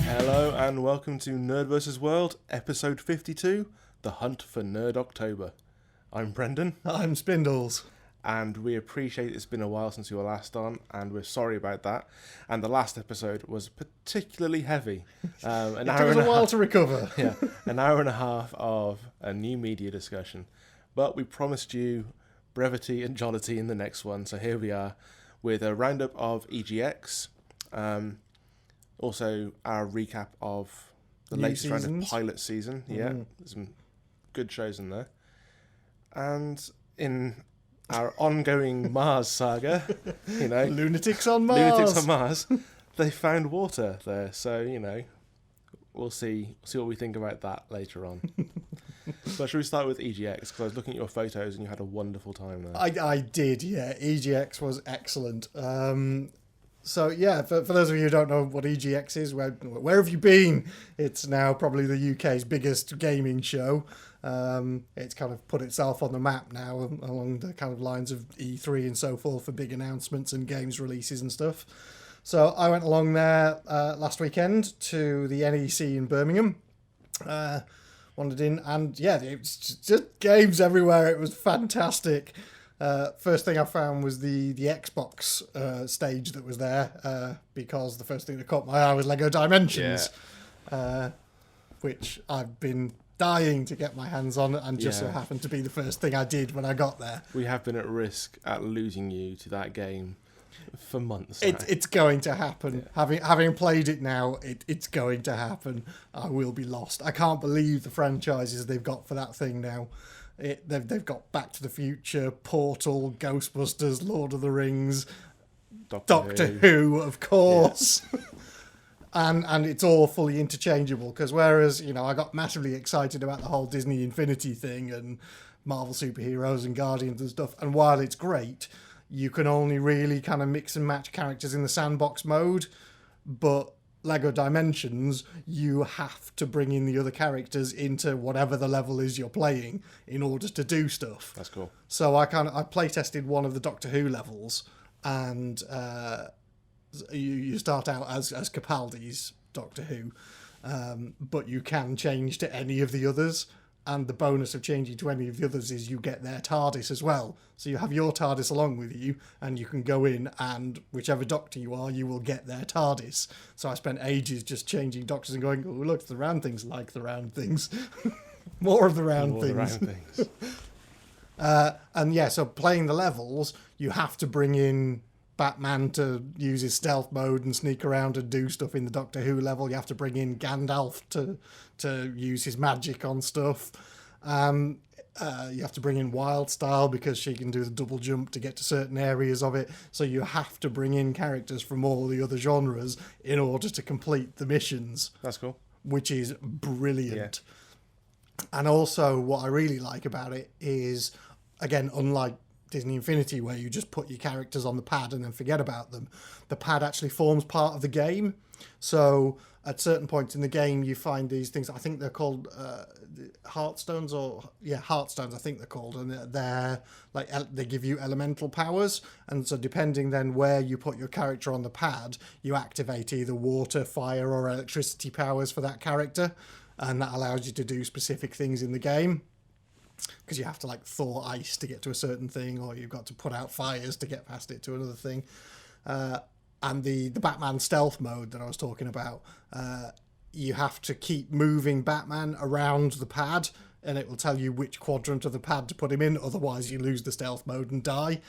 Hello and welcome to NerdVsWorld, episode 52, The Hunt for Nerd October. I'm Brendan. I'm Spindles. And we appreciate it's been a while since you were last on, and we're sorry about that. And the last episode was particularly heavy. It took us a while to recover. Yeah, an hour and a half of a new media discussion. But we promised you brevity and jollity in the next one, so here we are with a roundup of EGX. Also, our recap of the latest round of pilot season. Yeah, there's some good shows in there. And in our ongoing Mars saga, Lunatics on Mars. They found water there. So, we'll see what we think about that later on. But should we start with EGX? Because I was looking at your photos and you had a wonderful time there. I did, yeah. EGX was excellent. So, yeah, for those of you who don't know what EGX is, where have you been? It's now probably the UK's biggest gaming show. It's kind of put itself on the map now along the kind of lines of E3 and so forth for big announcements and games releases and stuff. So I went along there last weekend to the NEC in Birmingham. Wandered in and, yeah, it was just games everywhere. It was fantastic. First thing I found was the Xbox stage that was there, because the first thing that caught my eye was Lego Dimensions, which I've been dying to get my hands on, and just so happened to be the first thing I did when I got there. We have been at risk at losing you to that game for months. It's going to happen. Yeah. Having played it now, it's going to happen. I will be lost. I can't believe the franchises they've got for that thing now. They've got Back to the Future, Portal, Ghostbusters, Lord of the Rings, Doctor Who, of course. Yeah. And it's all fully interchangeable, because whereas, I got massively excited about the whole Disney Infinity thing and Marvel superheroes and Guardians and stuff, and while it's great, you can only really kind of mix and match characters in the sandbox mode, but Lego Dimensions, you have to bring in the other characters into whatever the level is you're playing in order to do stuff. That's cool. So I play tested one of the Doctor Who levels, and you start out as Capaldi's Doctor Who, but you can change to any of the others. And the bonus of changing to any of the others is you get their TARDIS as well. So you have your TARDIS along with you, and you can go in, and whichever Doctor you are, you will get their TARDIS. So I spent ages just changing Doctors and going, oh, look, the round things like the round things. More of the round things. And yeah, so playing the levels, you have to bring in Batman to use his stealth mode and sneak around and do stuff in the Doctor Who level. You have to bring in Gandalf to use his magic on stuff. You have to bring in Wildstyle because she can do the double jump to get to certain areas of it. So you have to bring in characters from all the other genres in order to complete the missions. That's cool. Which is brilliant. Yeah. And also what I really like about it is, again, unlike Disney Infinity, where you just put your characters on the pad and then forget about them, the pad actually forms part of the game. So at certain points in the game, you find these things. I think they're called Heartstones, Heartstones. I think they're called, and they're like they give you elemental powers. And so depending then where you put your character on the pad, you activate either water, fire, or electricity powers for that character, and that allows you to do specific things in the game. Because you have to thaw ice to get to a certain thing, or you've got to put out fires to get past it to another thing. And the Batman stealth mode that I was talking about, you have to keep moving Batman around the pad, and it will tell you which quadrant of the pad to put him in, otherwise you lose the stealth mode and die.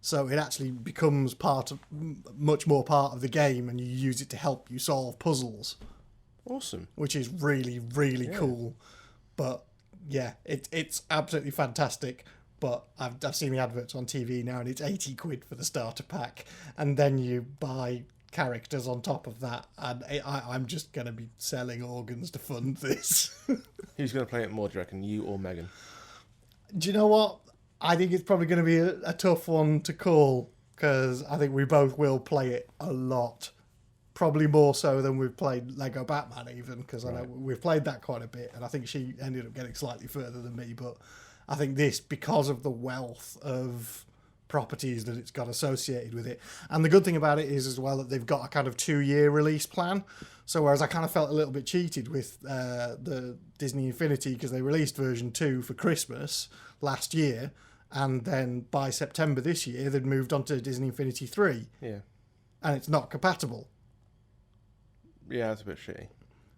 So it actually becomes much more part of the game, and you use it to help you solve puzzles. Awesome. Which is really, really cool. But yeah, it's absolutely fantastic. But I've seen the adverts on TV now, and it's 80 quid for the starter pack, and then you buy characters on top of that, and I'm just going to be selling organs to fund this. Who's going to play it more, do you reckon, you or Megan? Do you know what? I think it's probably going to be a tough one to call, because I think we both will play it a lot. Probably more so than we've played Lego Batman even, because I know we've played that quite a bit, and I think she ended up getting slightly further than me, but I think this, because of the wealth of properties that it's got associated with it. And the good thing about it is as well that they've got a kind of 2-year release plan. So whereas I kind of felt a little bit cheated with the Disney Infinity because they released version 2 for Christmas last year, and then by September this year they'd moved on to Disney Infinity 3. Yeah. And it's not compatible. Yeah, that's a bit shitty.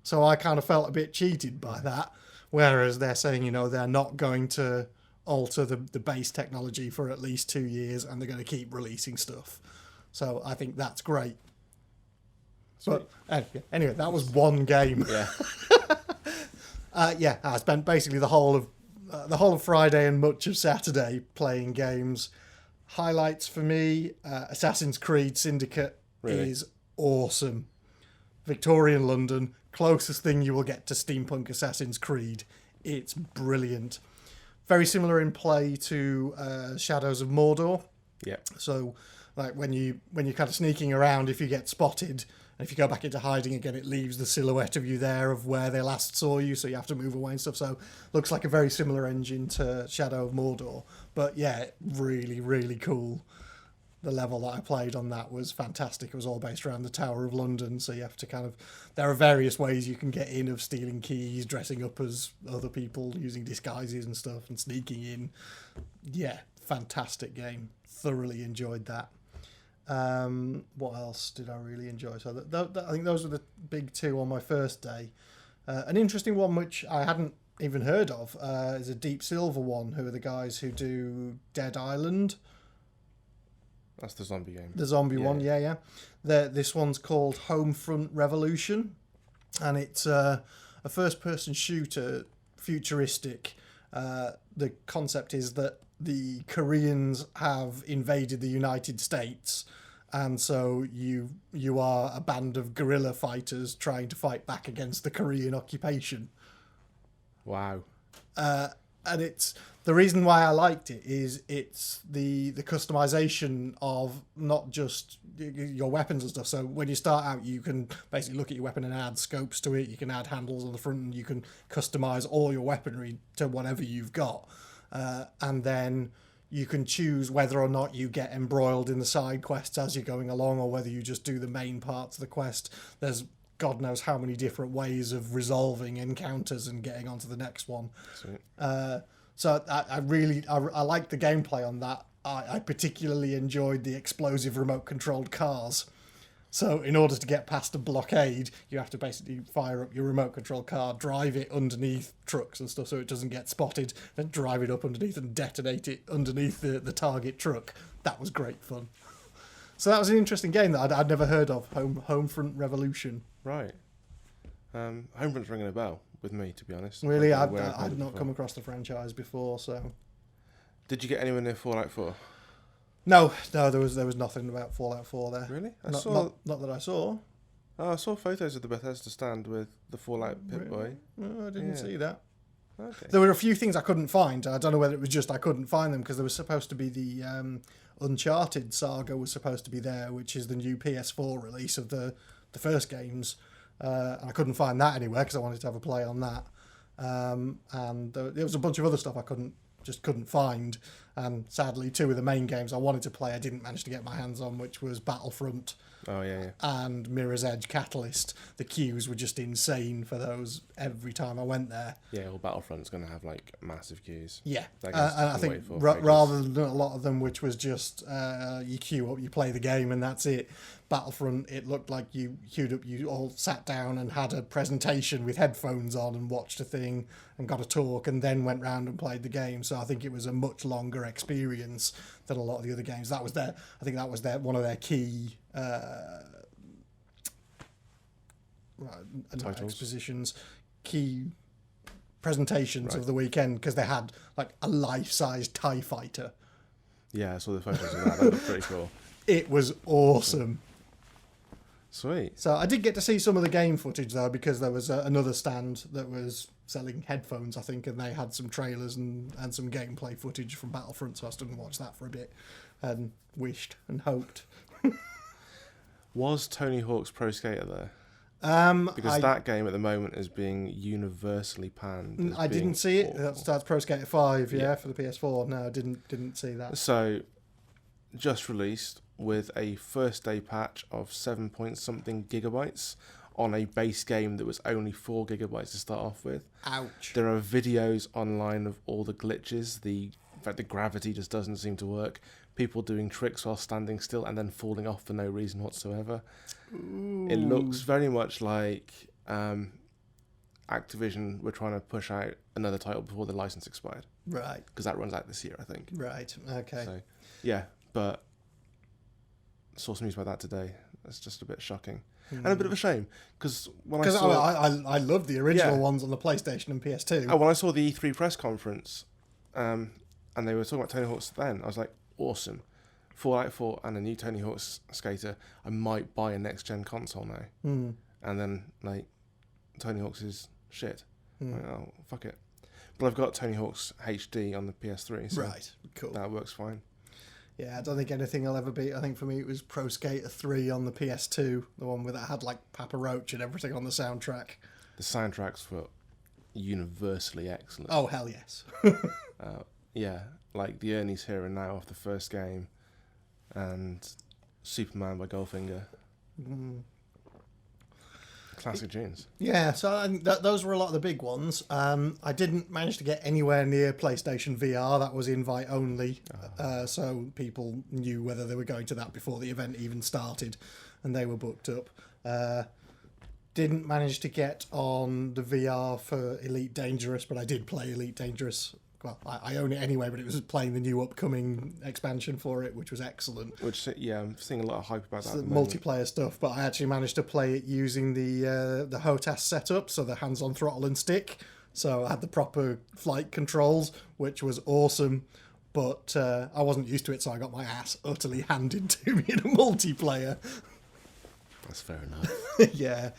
So I kind of felt a bit cheated by that. Whereas they're saying, they're not going to alter the base technology for at least 2 years, and they're going to keep releasing stuff. So I think that's great. Sweet. But anyway, that was one game. Yeah. I spent basically the whole of Friday and much of Saturday playing games. Highlights for me, Assassin's Creed Syndicate is awesome. Victorian London, closest thing you will get to steampunk Assassin's Creed. It's brilliant. Very similar in play to Shadows of Mordor. Yeah. So, like when you're kind of sneaking around, if you get spotted, and if you go back into hiding again, it leaves the silhouette of you there of where they last saw you, so you have to move away and stuff. So, looks like a very similar engine to Shadow of Mordor. But yeah, really, really cool. The level that I played on that was fantastic. It was all based around the Tower of London, so you have to there are various ways you can get in of stealing keys, dressing up as other people, using disguises and stuff, and sneaking in. Yeah, fantastic game. Thoroughly enjoyed that. What else did I really enjoy? So I think those were the big two on my first day. An interesting one which I hadn't even heard of is a Deep Silver one, who are the guys who do Dead Island. That's the zombie game. The zombie one, yeah. This one's called Homefront Revolution, and it's a first-person shooter, futuristic. The concept is that the Koreans have invaded the United States, and so you are a band of guerrilla fighters trying to fight back against the Korean occupation. Wow. And it's the reason why I liked it is it's the customization of not just your weapons and stuff. So when you start out, you can basically look at your weapon and add scopes to it. You can add handles on the front, and you can customize all your weaponry to whatever you've got. And then you can choose whether or not you get embroiled in the side quests as you're going along, or whether you just do the main parts of the quest. There's God knows how many different ways of resolving encounters and getting onto the next one. So I liked the gameplay on that. I particularly enjoyed the explosive remote-controlled cars. So in order to get past a blockade, you have to basically fire up your remote-controlled car, drive it underneath trucks and stuff so it doesn't get spotted, then drive it up underneath and detonate it underneath the target truck. That was great fun. So that was an interesting game that I'd never heard of, Homefront Revolution. Right. Homefront's ringing a bell with me, to be honest. Really, I've not come across the franchise before, so... Did you get anywhere near Fallout 4? No, there was nothing about Fallout 4 there. Really? Not that I saw. Oh, I saw photos of the Bethesda stand with the Fallout Pip-Boy. No, I didn't see that. Okay. There were a few things I couldn't find. I don't know whether it was just I couldn't find them, because there was supposed to be the Uncharted saga was supposed to be there, which is the new PS4 release of the first games. And I couldn't find that anywhere because I wanted to have a play on that. And there was a bunch of other stuff I couldn't find. And sadly, two of the main games I wanted to play I didn't manage to get my hands on, which was Battlefront and Mirror's Edge Catalyst. The queues were just insane for those every time I went there. Yeah, well, Battlefront's going to have like massive queues. Yeah, and I think rather than a lot of them, which was just you queue up, you play the game, and that's it. Battlefront, it looked like you queued up, you all sat down and had a presentation with headphones on and watched a thing and got a talk, and then went round and played the game. So I think it was a much longer experience than a lot of the other games. I think that was one of their key expositions, key presentations of the weekend, because they had like a life-size TIE fighter. Yeah, I saw the photos of that. That looked pretty cool. It was awesome. Sweet. So I did get to see some of the game footage though, because there was another stand that was selling headphones, I think, and they had some trailers and some gameplay footage from Battlefront, so I stood and watched that for a bit and wished and hoped. Was Tony Hawk's Pro Skater there? Because that game at the moment is being universally panned. I didn't see it. That's Pro Skater 5, for the PS4. No, I didn't see that. So, just released with a first day patch of 7 point something gigabytes on a base game that was only 4 gigabytes to start off with. Ouch. There are videos online of all the glitches. In fact, the gravity just doesn't seem to work. People doing tricks while standing still and then falling off for no reason whatsoever. Ooh. It looks very much like Activision were trying to push out another title before the license expired. Right. Because that runs out this year, I think. Right, okay. So, yeah, but saw some news about that today. That's just a bit shocking. And a bit of a shame, because I love the original ones on the PlayStation and PS2. Oh, when I saw the E3 press conference, and they were talking about Tony Hawk's then, I was like, awesome. Fallout 4 and a new Tony Hawk's skater, I might buy a next-gen console now. And then, like, Tony Hawk's is shit. Like, oh, fuck it. But I've got Tony Hawk's HD on the PS3, so right, cool. That works fine. Yeah, I don't think anything will ever beat. I think for me it was Pro Skater 3 on the PS2, the one that had like Papa Roach and everything on the soundtrack. The soundtracks were universally excellent. Oh, hell yes. Yeah, like the Ernie's Here and Now off the first game, and Superman by Goldfinger. Classic tunes. Yeah, so I think those were a lot of the big ones. I didn't manage to get anywhere near PlayStation VR. That was invite only. So people knew whether they were going to that before the event even started, and they were booked up. Didn't manage to get on the VR for Elite Dangerous, but I did play Elite Dangerous. Well, I own it anyway, but it was playing the new upcoming expansion for it, which was excellent. Which, yeah, I'm seeing a lot of hype about that. The multiplayer stuff, but I actually managed to play it using the HOTAS setup, so the hands-on throttle and stick. So I had the proper flight controls, which was awesome. But I wasn't used to it, so I got my ass utterly handed to me in a multiplayer. That's fair enough. Yeah.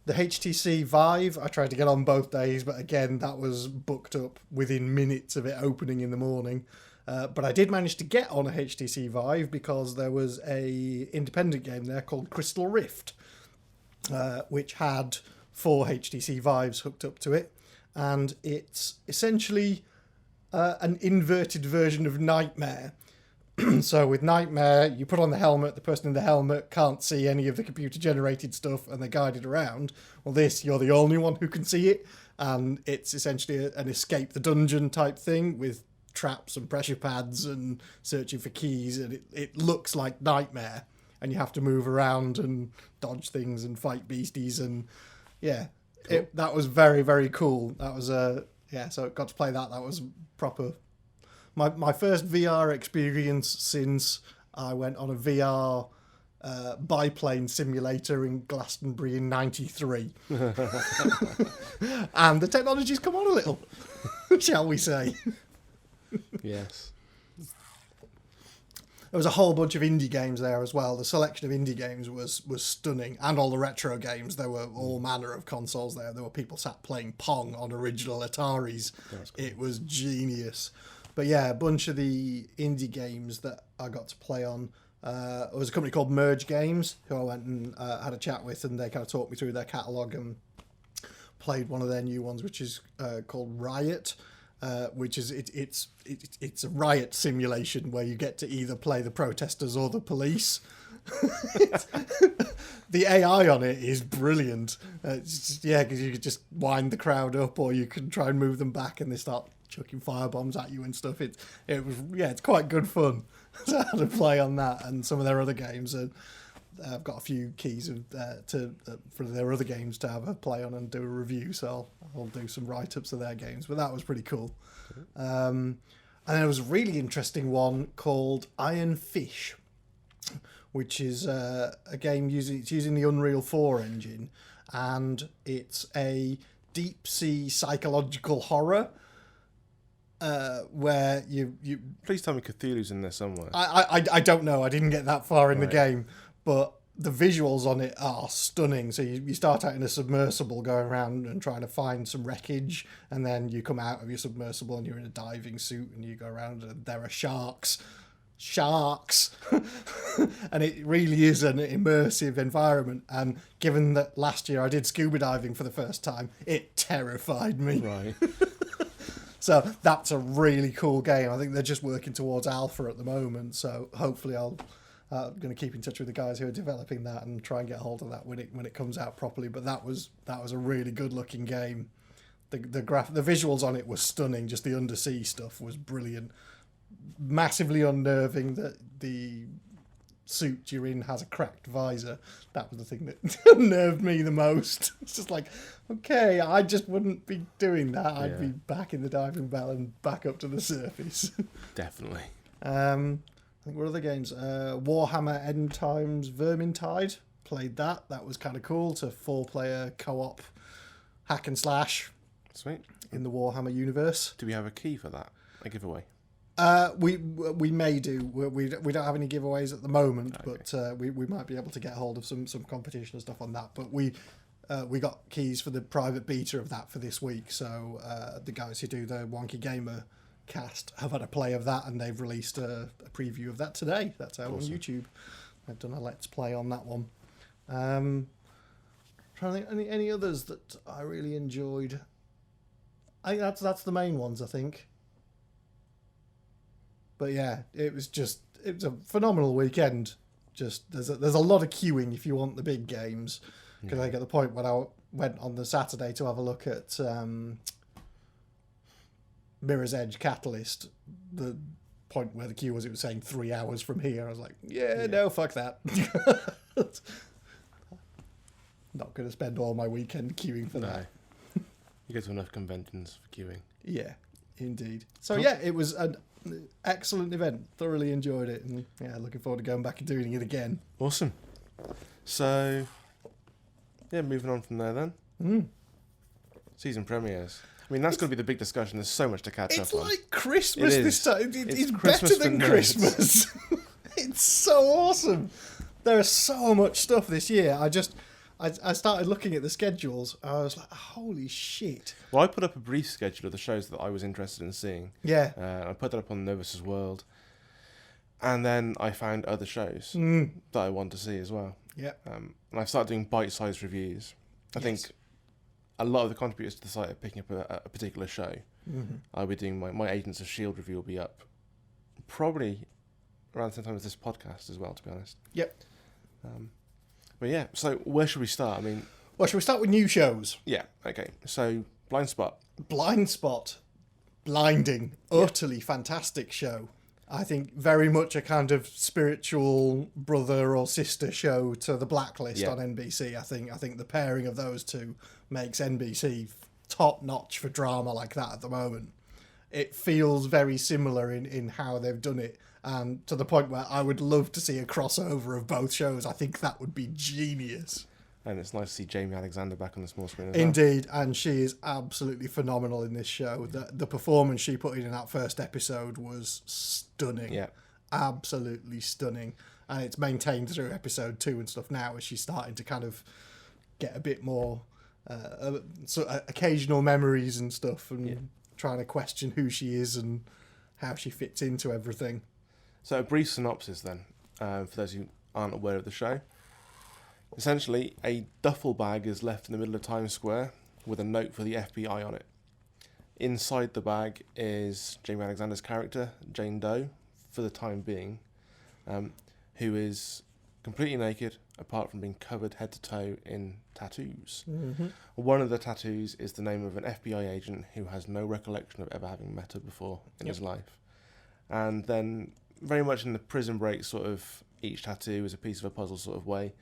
The HTC Vive, I tried to get on both days, but again, that was booked up within minutes of it opening in the morning. But I did manage to get on a HTC Vive because there was a independent game there called Crystal Rift, which had 4 HTC Vives hooked up to it. And it's essentially an inverted version of Nightmare. So with Nightmare, you put on the helmet, the person in the helmet can't see any of the computer-generated stuff, and they're guided around. Well, this, you're the only one who can see it, and it's essentially an escape the dungeon type thing with traps and pressure pads and searching for keys, and it looks like Nightmare, and you have to move around and dodge things and fight beasties, and yeah, cool. That was very, very cool. That was so I got to play that. That was proper. My first VR experience since I went on a VR biplane simulator in Glastonbury in '93. And the technology's come on a little, shall we say. Yes. There was a whole bunch of indie games there as well. The selection of indie games was stunning. And all the retro games. There were all manner of consoles there. There were people sat playing Pong on original Ataris. Cool. It was genius. But yeah, a bunch of the indie games that I got to play on. It was a company called Merge Games, who I went and had a chat with, and they kind of talked me through their catalogue and played one of their new ones, which is called Riot, which is it's a riot simulation where you get to either play the protesters or the police. The AI on it is brilliant. Because you could just wind the crowd up, or you can try and move them back, and they start chucking firebombs at you and stuff. It's quite good fun. So I had to play on that and some of their other games, and I've got a few keys for their other games to have a play on and do a review. So I'll do some write-ups of their games. But that was pretty cool. And there was a really interesting one called Iron Fish, which is a game using the Unreal 4 engine, and it's a deep sea psychological horror. Where you please tell me Cthulhu's in there somewhere. I don't know. I didn't get that far in the game, but the visuals on it are stunning. So you start out in a submersible going around and trying to find some wreckage, and then you come out of your submersible and you're in a diving suit and you go around and there are sharks sharks. And it really is an immersive environment. And given that last year I did scuba diving for the first time, it terrified me. Right. So that's a really cool game. I think they're just working towards alpha at the moment. So hopefully I'm going to keep in touch with the guys who are developing that and try and get hold of that when it comes out properly. But that was a really good looking game. The visuals on it were stunning. Just the undersea stuff was brilliant. Massively unnerving that the suit you're in has a cracked visor. That was the thing that unnerved me the most. It's just like, okay, I just wouldn't be doing that. I'd be back in the diving bell and back up to the surface. Definitely. I think what other games? Warhammer End Times Vermintide. Played that. That was kind of cool. It's a 4-player co-op hack and slash. Sweet. In the Warhammer universe. Do we have a key for that? A giveaway? We may do. We don't have any giveaways at the moment, Okay. but we might be able to get hold of some competition and stuff on that. But we got keys for the private beta of that for this week. So the guys who do the Wonky Gamer cast have had a play of that, and they've released a preview of that today. That's out on YouTube. I've done a let's play on that one. Trying to think any others that I really enjoyed. I think that's the main ones, I think. But yeah, it was a phenomenal weekend. Just there's a lot of queuing if you want the big games. Because I think at the point when I went on the Saturday to have a look at Mirror's Edge Catalyst, the point where the queue was, it was saying 3 hours from here. I was like, no, fuck that. Not going to spend all my weekend queuing for that. You go to enough conventions for queuing. Yeah, indeed. So yeah, it was an excellent event. Thoroughly enjoyed it, and yeah, looking forward to going back and doing it again. Awesome. So, yeah, moving on from there then. Season premieres. I mean, that's going to be the big discussion. There's so much to catch up on. It's like Christmas this time. It's Christmas better than Christmas. It's so awesome. There is so much stuff this year. I started looking at the schedules. I was like, holy shit. Well, I put up a brief schedule of the shows that I was interested in seeing. Yeah. I put that up on NerdVsWorld. And then I found other shows that I want to see as well. Yeah. And I've started doing bite-sized reviews. I think a lot of the contributors to the site are picking up a particular show. Mm-hmm. I'll be doing my Agents of S.H.I.E.L.D. review will be up probably around the same time as this podcast as well, to be honest. Yep. But yeah, so where should we start? I mean... Well, should we start with new shows? Yeah, okay. So, Blind Spot. Blind Spot. Blinding. Utterly fantastic show. I think very much a kind of spiritual brother or sister show to The Blacklist on NBC. I think the pairing of those two makes NBC top notch for drama like that at the moment. It feels very similar in how they've done it, and to the point where I would love to see a crossover of both shows. I think that would be genius. And it's nice to see Jamie Alexander back on the small screen as well. Indeed, and she is absolutely phenomenal in this show. The performance she put in that first episode was stunning. Yeah. Absolutely stunning. And it's maintained through episode 2 and stuff now as she's starting to kind of get a bit more occasional memories and stuff, and trying to question who she is and how she fits into everything. So a brief synopsis then, for those who aren't aware of the show. Essentially, a duffel bag is left in the middle of Times Square with a note for the FBI on it. Inside the bag is Jamie Alexander's character, Jane Doe, for the time being, who is completely naked, apart from being covered head to toe in tattoos. Mm-hmm. One of the tattoos is the name of an FBI agent who has no recollection of ever having met her before in his life. And then, very much in the Prison Break sort of, each tattoo is a piece of a puzzle sort of way,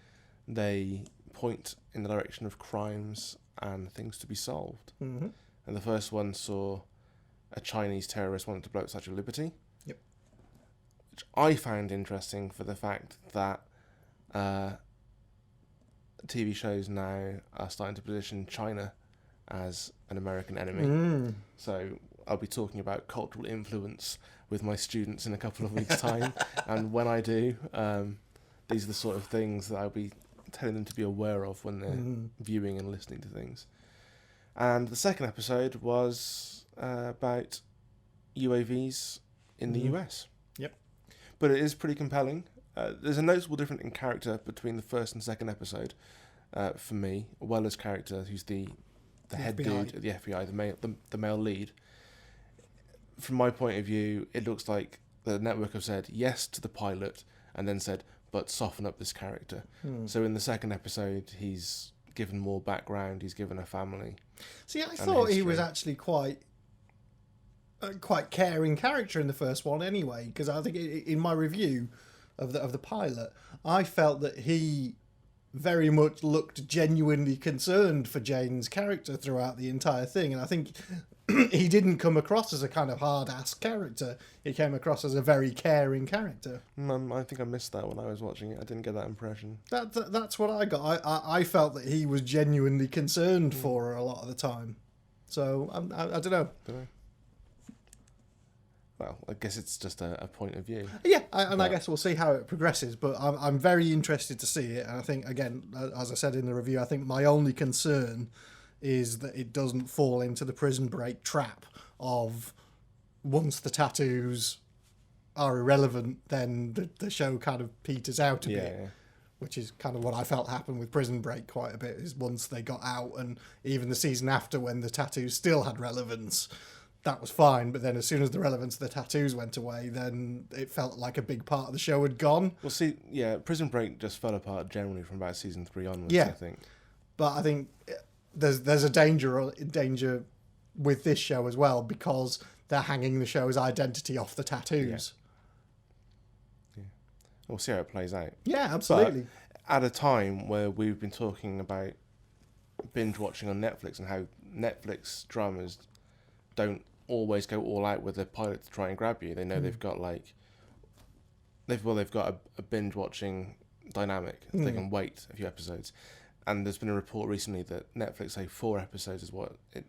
they point in the direction of crimes and things to be solved. Mm-hmm. And the first one saw a Chinese terrorist wanting to blow up Statue of Liberty. Yep. Which I found interesting for the fact that TV shows now are starting to position China as an American enemy. So I'll be talking about cultural influence with my students in a couple of weeks' time. And when I do, these are the sort of things that I'll be telling them to be aware of when they're viewing and listening to things. And the second episode was about UAVs in the US. Yep. but it is pretty compelling. There's a noticeable difference in character between the first and second episode, for me. Weller's character, who's the head FBI. dude at the FBI, the male lead. From my point of view, it looks like the network have said yes to the pilot and then said, but soften up this character. So in the second episode, he's given more background, he's given a family. See, I thought he was actually quite caring character in the first one anyway, because I think in my review of the pilot, I felt that he very much looked genuinely concerned for Jane's character throughout the entire thing, and I think he didn't come across as a kind of hard-ass character. He came across as a very caring character. I think I missed that when I was watching it. I didn't get that impression. That's what I got. I felt that he was genuinely concerned for her a lot of the time. So, I don't know. Well, I guess it's just a point of view. Yeah, I guess we'll see how it progresses, but I'm very interested to see it. And I think, again, as I said in the review, I think my only concern is that it doesn't fall into the Prison Break trap of once the tattoos are irrelevant, then the show kind of peters out a bit. Yeah. Which is kind of what I felt happened with Prison Break quite a bit, is once they got out, and even the season after when the tattoos still had relevance, that was fine, but then as soon as the relevance of the tattoos went away, then it felt like a big part of the show had gone. Well, see, yeah, Prison Break just fell apart generally from about season 3 onwards, I think. But I think there's a danger with this show as well, because they're hanging the show's identity off the tattoos. Yeah. We'll see how it plays out. Yeah, absolutely. But at a time where we've been talking about binge watching on Netflix and how Netflix dramas don't always go all out with a pilot to try and grab you. They know they've got they've got a binge watching dynamic. They can wait a few episodes, and there's been a report recently that Netflix say 4 episodes is what it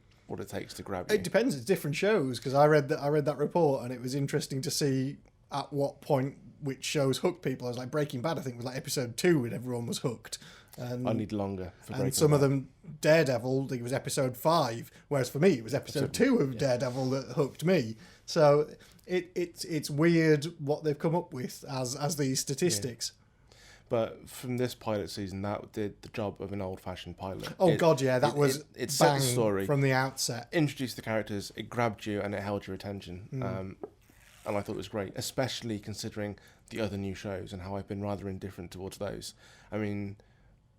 takes to grab you. It depends. It's different shows, because I read that report, and it was interesting to see at what point which shows hook people. I was like, Breaking Bad, I think, was like episode 2 when everyone was hooked. And I need longer for Breaking And some Bad. of them, Daredevil, I think it was episode 5, whereas for me it was episode 2 of Daredevil that hooked me. So it's weird what they've come up with as these statistics. Yeah. But from this pilot season, that did the job of an old-fashioned pilot. That was it set the story from the outset. Introduced the characters, it grabbed you, and it held your attention. And I thought it was great, especially considering the other new shows and how I've been rather indifferent towards those. I mean,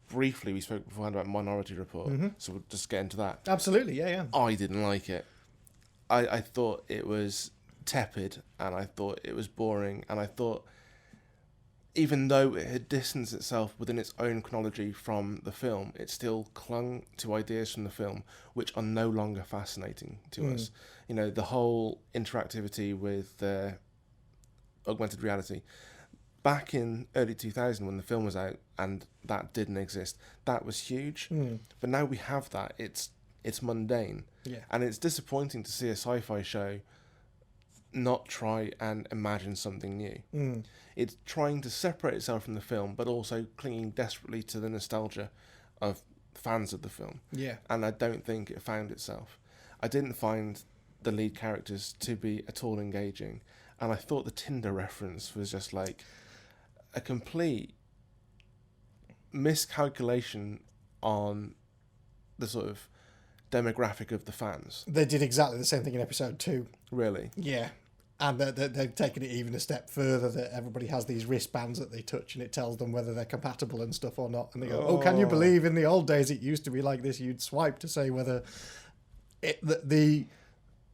briefly, we spoke beforehand about Minority Report, so we'll just get into that. Absolutely, yeah. I didn't like it. I thought it was tepid, and I thought it was boring, and I thought, even though it had distanced itself within its own chronology from the film, it still clung to ideas from the film which are no longer fascinating to us. You know, the whole interactivity with augmented reality. Back in early 2000 when the film was out and that didn't exist, that was huge. But now we have that. It's mundane. Yeah. And it's disappointing to see a sci-fi show not try and imagine something new. It's trying to separate itself from the film, but also clinging desperately to the nostalgia of fans of the film. Yeah. And I don't think it found itself. I didn't find the lead characters to be at all engaging, and I thought the Tinder reference was just like a complete miscalculation on the sort of demographic of the fans. They did exactly the same thing in episode 2. Really? Yeah. And they've taken it even a step further, that everybody has these wristbands that they touch and it tells them whether they're compatible and stuff or not. And they go, can you believe in the old days it used to be like this? You'd swipe to say whether the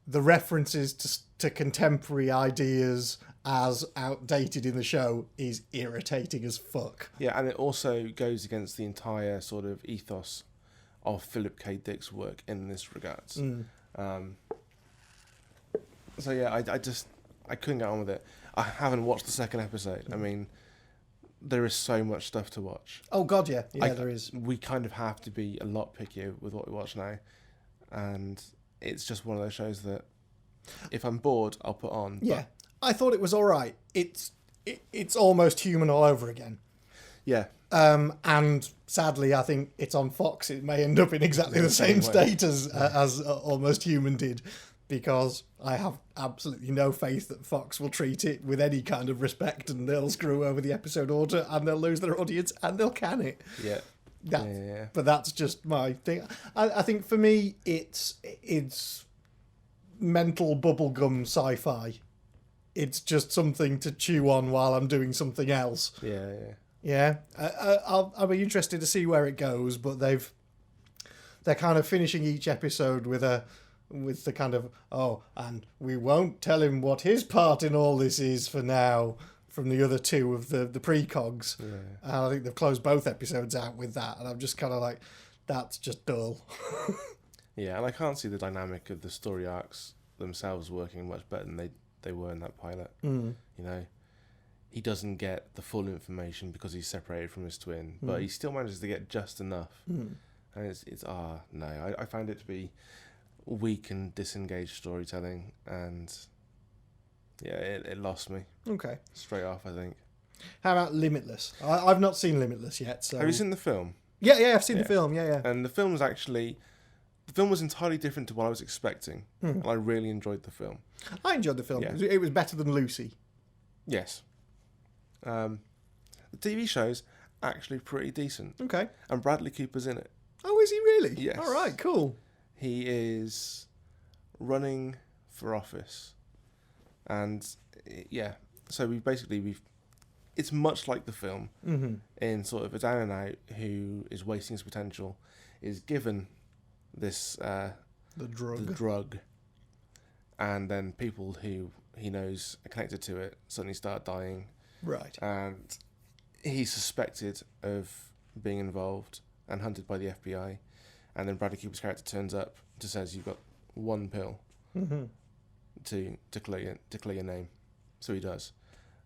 references to contemporary ideas as outdated in the show is irritating as fuck. Yeah, and it also goes against the entire sort of ethos of Philip K. Dick's work in this regards. So yeah, I couldn't get on with it. I haven't watched the second episode. I mean, there is so much stuff to watch. Oh God, yeah, there is. We kind of have to be a lot pickier with what we watch now, and it's just one of those shows that if I'm bored, I'll put on. Yeah, I thought it was all right. It's almost human all over again. Yeah. And sadly, I think it's on Fox. It may end up in exactly the same state as Almost Human did, because I have absolutely no faith that Fox will treat it with any kind of respect, and they'll screw over the episode order and they'll lose their audience and they'll can it. Yeah. But that's just my thing. I think for me, it's mental bubblegum sci-fi. It's just something to chew on while I'm doing something else. Yeah. I'll be interested to see where it goes, but they're kind of finishing each episode with the kind of, and we won't tell him what his part in all this is for now, from the other two of the precogs. Yeah. And I think they've closed both episodes out with that, and I'm just kind of like, that's just dull. Yeah, and I can't see the dynamic of the story arcs themselves working much better than they were in that pilot. You know, he doesn't get the full information because he's separated from his twin, but he still manages to get just enough. And I found it to be weak and disengaged storytelling, and yeah, it lost me. Okay. Straight off, I think. How about Limitless? I've not seen Limitless yet. So have you seen the film? Yeah, I've seen the film. Yeah. And the film was entirely different to what I was expecting, and I really enjoyed the film. I enjoyed the film. Yeah. It was better than Lucy. Yes. The TV show's actually pretty decent. Okay. And Bradley Cooper's in it. Oh, is he really? Yes. All right, cool. He is running for office. And, yeah, so it's much like the film, in sort of a down and out who is wasting his potential, is given this... the drug. And then people who he knows are connected to it suddenly start dying. Right. And he's suspected of being involved and hunted by the FBI. And then Bradley Cooper's character turns up and says, you've got one pill to clear your name. So he does.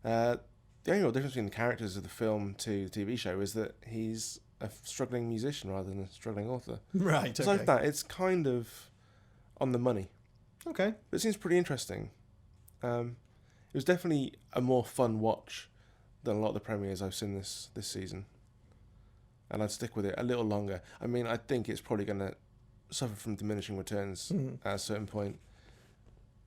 The only real difference between the characters of the film to the TV show is that he's a struggling musician rather than a struggling author. Right, okay. Aside from that, it's kind of on the money. Okay. But it seems pretty interesting. It was definitely a more fun watch than a lot of the premieres I've seen this season. And I'd stick with it a little longer. I mean, I think it's probably going to suffer from diminishing returns at a certain point.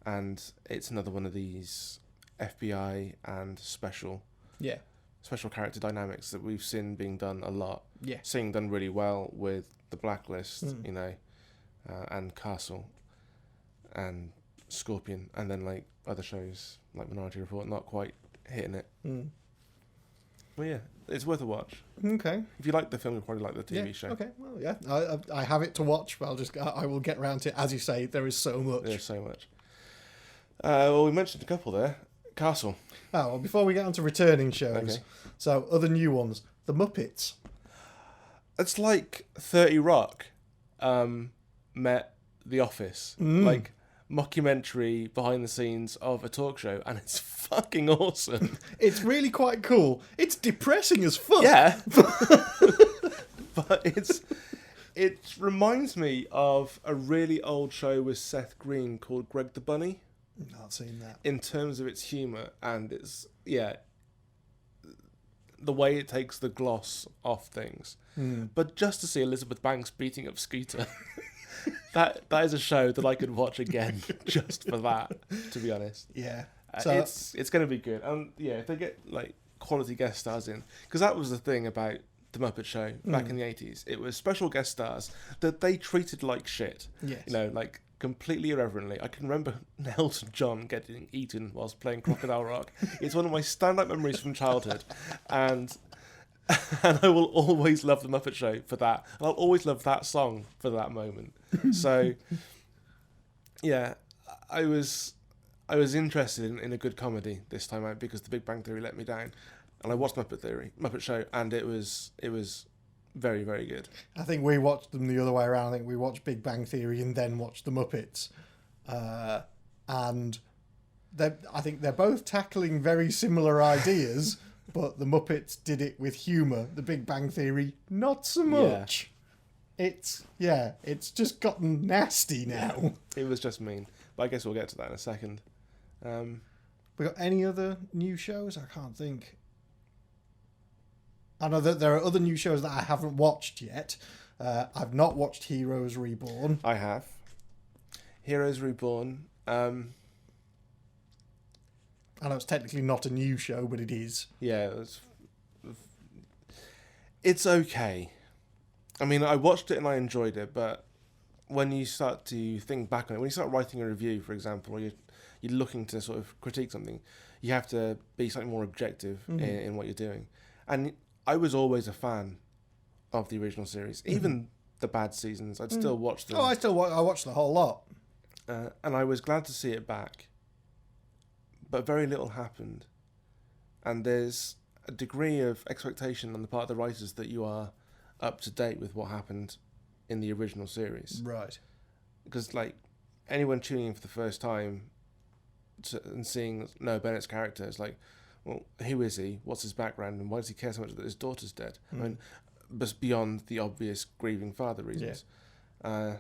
And it's another one of these FBI and special character dynamics that we've seen being done a lot. Yeah. Seeing done really well with The Blacklist, and Castle and Scorpion, and then like other shows like Minority Report not quite hitting it. Well, yeah, it's worth a watch. Okay. If you like the film, you'll probably like the TV show. Okay. Well, yeah, I have it to watch, but I will get round to it. As you say, there is so much. There's so much. Well, we mentioned a couple there. Castle. Oh, well, before we get on to returning shows, so other new ones, The Muppets. It's like 30 Rock met The Office. Like mockumentary behind the scenes of a talk show, and it's fucking awesome. It's really quite cool. It's depressing as fuck. Yeah. But it reminds me of a really old show with Seth Green called Greg the Bunny. Not seen that. In terms of its humour and its the way it takes the gloss off things. But just to see Elizabeth Banks beating up Scooter, that is a show that I could watch again just for that, to be honest. Yeah. So it's going to be good. And yeah, if they get like quality guest stars in, because that was the thing about The Muppet Show back in the 80s. It was special guest stars that they treated like shit. Yes. You know, like completely irreverently. I can remember Elton John getting eaten whilst playing Crocodile Rock. It's one of my stand-up memories from childhood. And I will always love The Muppet Show for that. And I'll always love that song for that moment. So, yeah, I was interested in a good comedy this time out because The Big Bang Theory let me down. And I watched Muppet Show, and it was very, very good. I think we watched them the other way around. I think we watched Big Bang Theory and then watched The Muppets. And I think they're both tackling very similar ideas, but The Muppets did it with humour. The Big Bang Theory, not so much. Yeah. It's just gotten nasty now. It was just mean. But I guess we'll get to that in a second. We got any other new shows? I can't think. I know that there are other new shows that I haven't watched yet. I've not watched Heroes Reborn. I have. Heroes Reborn I know it's technically not a new show, but it is. Yeah, it's okay. I mean, I watched it and I enjoyed it, but when you start to think back on it, when you start writing a review, for example, or you're looking to sort of critique something, you have to be slightly more objective in what you're doing. And I was always a fan of the original series, even the bad seasons. I'd still watch them. Oh, I watched the whole lot. And I was glad to see it back. But very little happened. And there's a degree of expectation on the part of the writers that you are up to date with what happened in the original series. Right. Because, like, anyone tuning in for the first time and seeing Noah Bennett's character is like, well, who is he? What's his background? And why does he care so much that his daughter's dead? I mean, but beyond the obvious grieving father reasons. Yeah.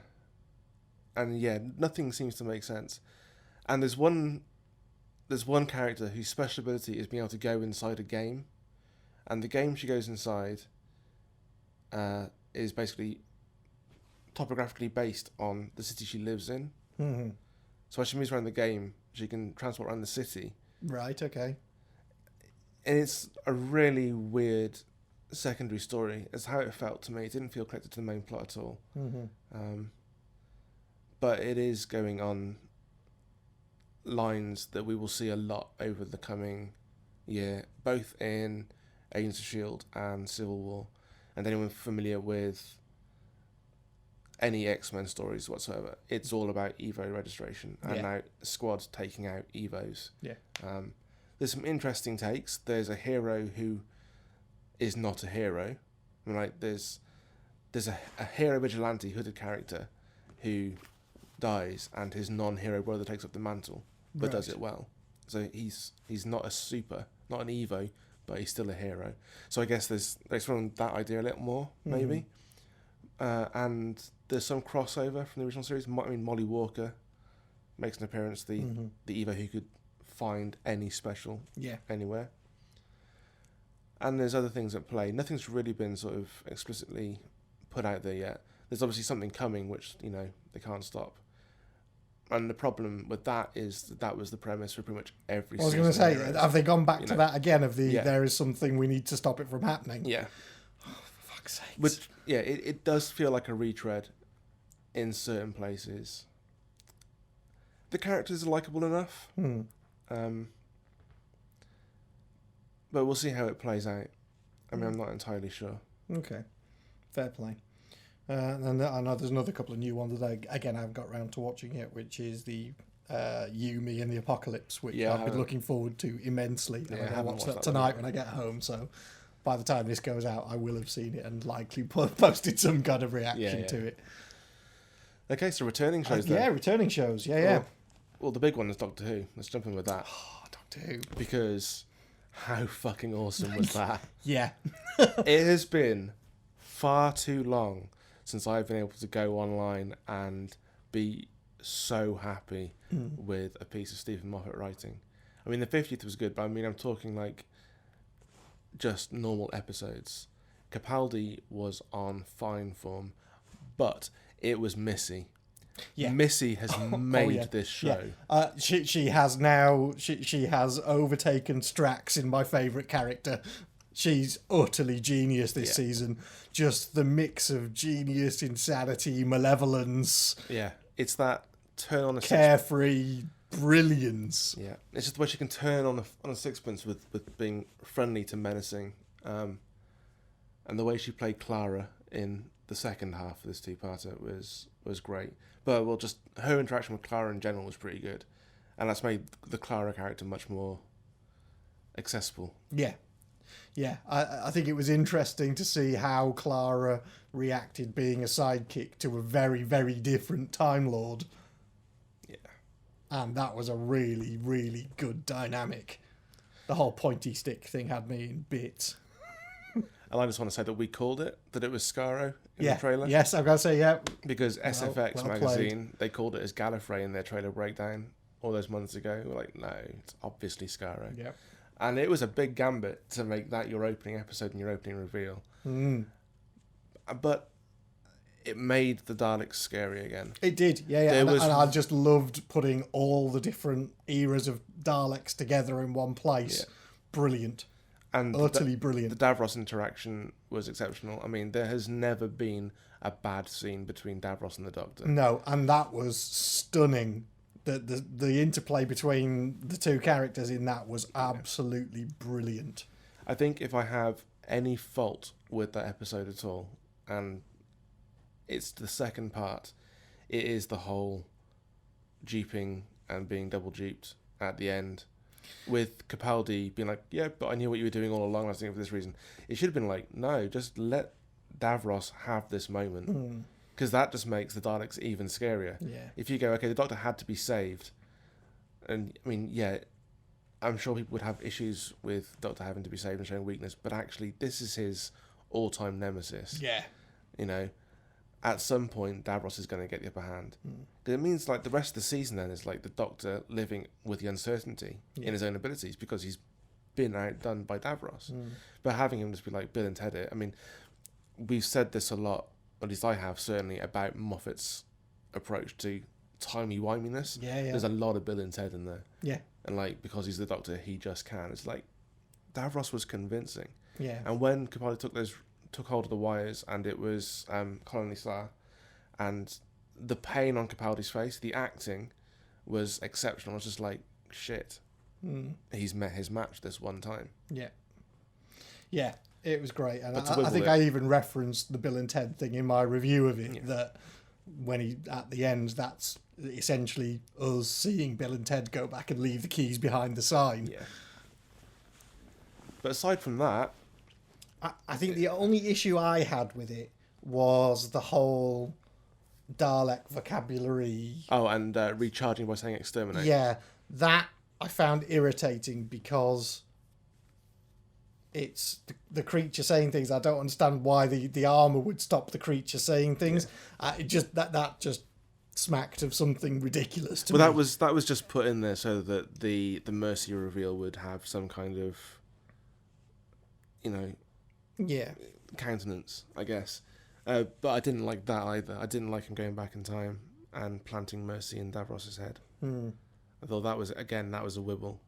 And yeah, nothing seems to make sense. And there's one character whose special ability is being able to go inside a game. And the game she goes inside is basically topographically based on the city she lives in. Mm-hmm. So as she moves around the game, she can transport around the city. Right, okay. And it's a really weird secondary story. It's how it felt to me. It didn't feel connected to the main plot at all. Mm-hmm. But it is going on lines that we will see a lot over the coming year, both in Agents of S.H.I.E.L.D. and Civil War. And anyone familiar with any X-Men stories whatsoever, it's all about Evo registration. And now squads taking out Evos. Yeah. There's some interesting takes. There's a hero who is not a hero. I mean, like, there's a hero vigilante hooded character who dies and his non-hero brother takes up the mantle, but does it well. So he's not a super, not an Evo, but he's still a hero. So I guess they're exploring that idea a little more, maybe. And there's some crossover from the original series. I mean, Molly Walker makes an appearance, the Evo who could find any special anywhere. And there's other things at play. Nothing's really been sort of explicitly put out there yet. There's obviously something coming, which, you know, they can't stop. And the problem with that is that was the premise for pretty much every season. I was going to say, have they gone back to that again, of there is something we need to stop it from happening? Yeah. Oh, for fuck's sake. Which, it does feel like a retread in certain places. The characters are likeable enough. But we'll see how it plays out. I mean, I'm not entirely sure. Okay. Fair play. And I know there's another couple of new ones that I haven't got around to watching yet, which is the Yumi and the Apocalypse, which I've been looking forward to immensely. And I'm going to watch that tonight when I get home. So by the time this goes out, I will have seen it and likely posted some kind of reaction to it. Okay, so returning shows then. Yeah, returning shows. Yeah. Well, the big one is Doctor Who. Let's jump in with that. Oh, Doctor Who. Because how fucking awesome was that? Yeah. It has been far too long since I've been able to go online and be so happy with a piece of Stephen Moffat writing. I mean, the 50th was good, but I mean, I'm talking like just normal episodes. Capaldi was on fine form, but it was Missy. Yeah. Missy has made this show. Yeah. She has now she has overtaken Strax in my favourite character. She's utterly genius this season. Just the mix of genius, insanity, malevolence. Yeah, it's that turn on a carefree brilliance. Yeah, it's just the way she can turn on a sixpence with being friendly to menacing, and the way she played Clara in the second half of this two-parter was great. But just her interaction with Clara in general was pretty good, and that's made the Clara character much more accessible. Yeah. Yeah, I think it was interesting to see how Clara reacted being a sidekick to a very, very different Time Lord. Yeah. And that was a really, really good dynamic. The whole pointy stick thing had me in bits. And I just want to say that we called it, that it was Scarrow in the trailer. Yes, I've got to say, Because SFX magazine, they called it as Gallifrey in their trailer breakdown all those months ago. We're like, no, it's obviously Scarrow. Yeah. And it was a big gambit to make that your opening episode and your opening reveal. But it made the Daleks scary again. It did, yeah. And I just loved putting all the different eras of Daleks together in one place. Yeah. Brilliant. And utterly brilliant. The Davros interaction was exceptional. I mean, there has never been a bad scene between Davros and the Doctor. No, and that was stunning. The interplay between the two characters in that was absolutely brilliant. I think if I have any fault with that episode at all, and it's the second part, it is the whole jeeping and being double jeeped at the end. With Capaldi being like, yeah, but I knew what you were doing all along, I was doing it for this reason. It should have been like, no, just let Davros have this moment. Because that just makes the Daleks even scarier. Yeah. If you go, okay, the Doctor had to be saved. And, I mean, yeah, I'm sure people would have issues with Doctor having to be saved and showing weakness, but actually, this is his all-time nemesis. Yeah. You know, at some point, Davros is going to get the upper hand. Because it means, like, the rest of the season then is, like, the Doctor living with the uncertainty in his own abilities because he's been outdone by Davros. But having him just be like Bill and Ted, I mean, we've said this a lot, at least I have, certainly, about Moffat's approach to timey-wiminess. Yeah. There's a lot of Bill and Ted in there. Yeah. And, like, because he's the Doctor, he just can. It's like, Davros was convincing. Yeah. And when Capaldi took hold of the wires, and it was Colony Star, and the pain on Capaldi's face, the acting was exceptional. I was just like, shit. He's met his match this one time. Yeah, it was great. And I think I even referenced the Bill and Ted thing in my review of it, that when he, at the end, that's essentially us seeing Bill and Ted go back and leave the keys behind the sign. Yeah. But aside from that, I think the only issue I had with it was the whole Dalek vocabulary. Oh, and recharging by saying exterminate. Yeah, that I found irritating because it's the creature saying things. I don't understand why the armour would stop the creature saying things. It just that just smacked of something ridiculous to me. Well, that was just put in there so that the Mercy reveal would have some kind of, you know, countenance, I guess. But I didn't like that either. I didn't like him going back in time and planting Mercy in Davros's head. I thought that was a wibble.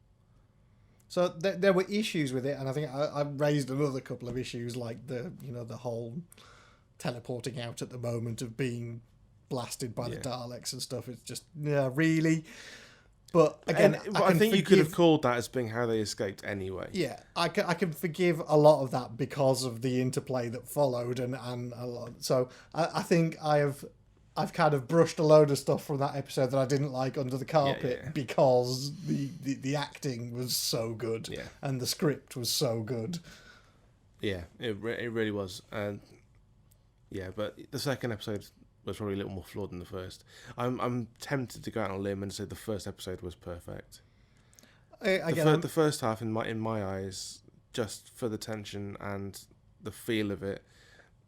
So there were issues with it, and I think I raised another couple of issues, like the whole teleporting out at the moment of being blasted by the Daleks and stuff. It's just, really. But again, I think you could have called that as being how they escaped anyway. Yeah, I can forgive a lot of that because of the interplay that followed, and a lot. So I think I've kind of brushed a load of stuff from that episode that I didn't like under the carpet because the acting was so good and the script was so good. Yeah, it really was. But the second episode was probably a little more flawed than the first. I'm tempted to go out on a limb and say the first episode was perfect. The first half, in my eyes, just for the tension and the feel of it,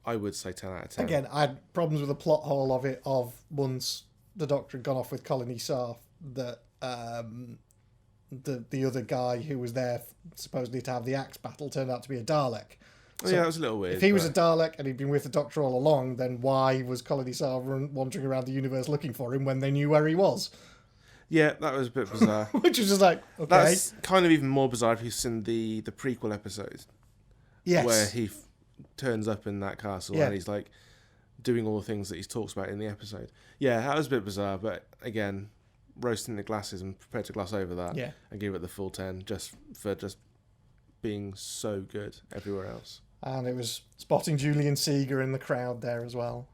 I would say 10 out of 10. Again, I had problems with the plot hole of it, of once the Doctor had gone off with Colony Sarf, that the other guy who was there supposedly to have the axe battle turned out to be a Dalek. So yeah, it was a little weird. If he was a Dalek and he'd been with the Doctor all along, then why was Colony Sarf wandering around the universe looking for him when they knew where he was? Yeah, that was a bit bizarre. Which was just like, okay. That's kind of even more bizarre if you've seen the prequel episode. Yes. Where he turns up in that castle and he's like doing all the things that he talks about in the episode. Yeah, that was a bit bizarre, but again, roasting the glasses and prepared to gloss over that and give it the full 10 just for being so good everywhere else. And it was spotting Julian Seeger in the crowd there as well.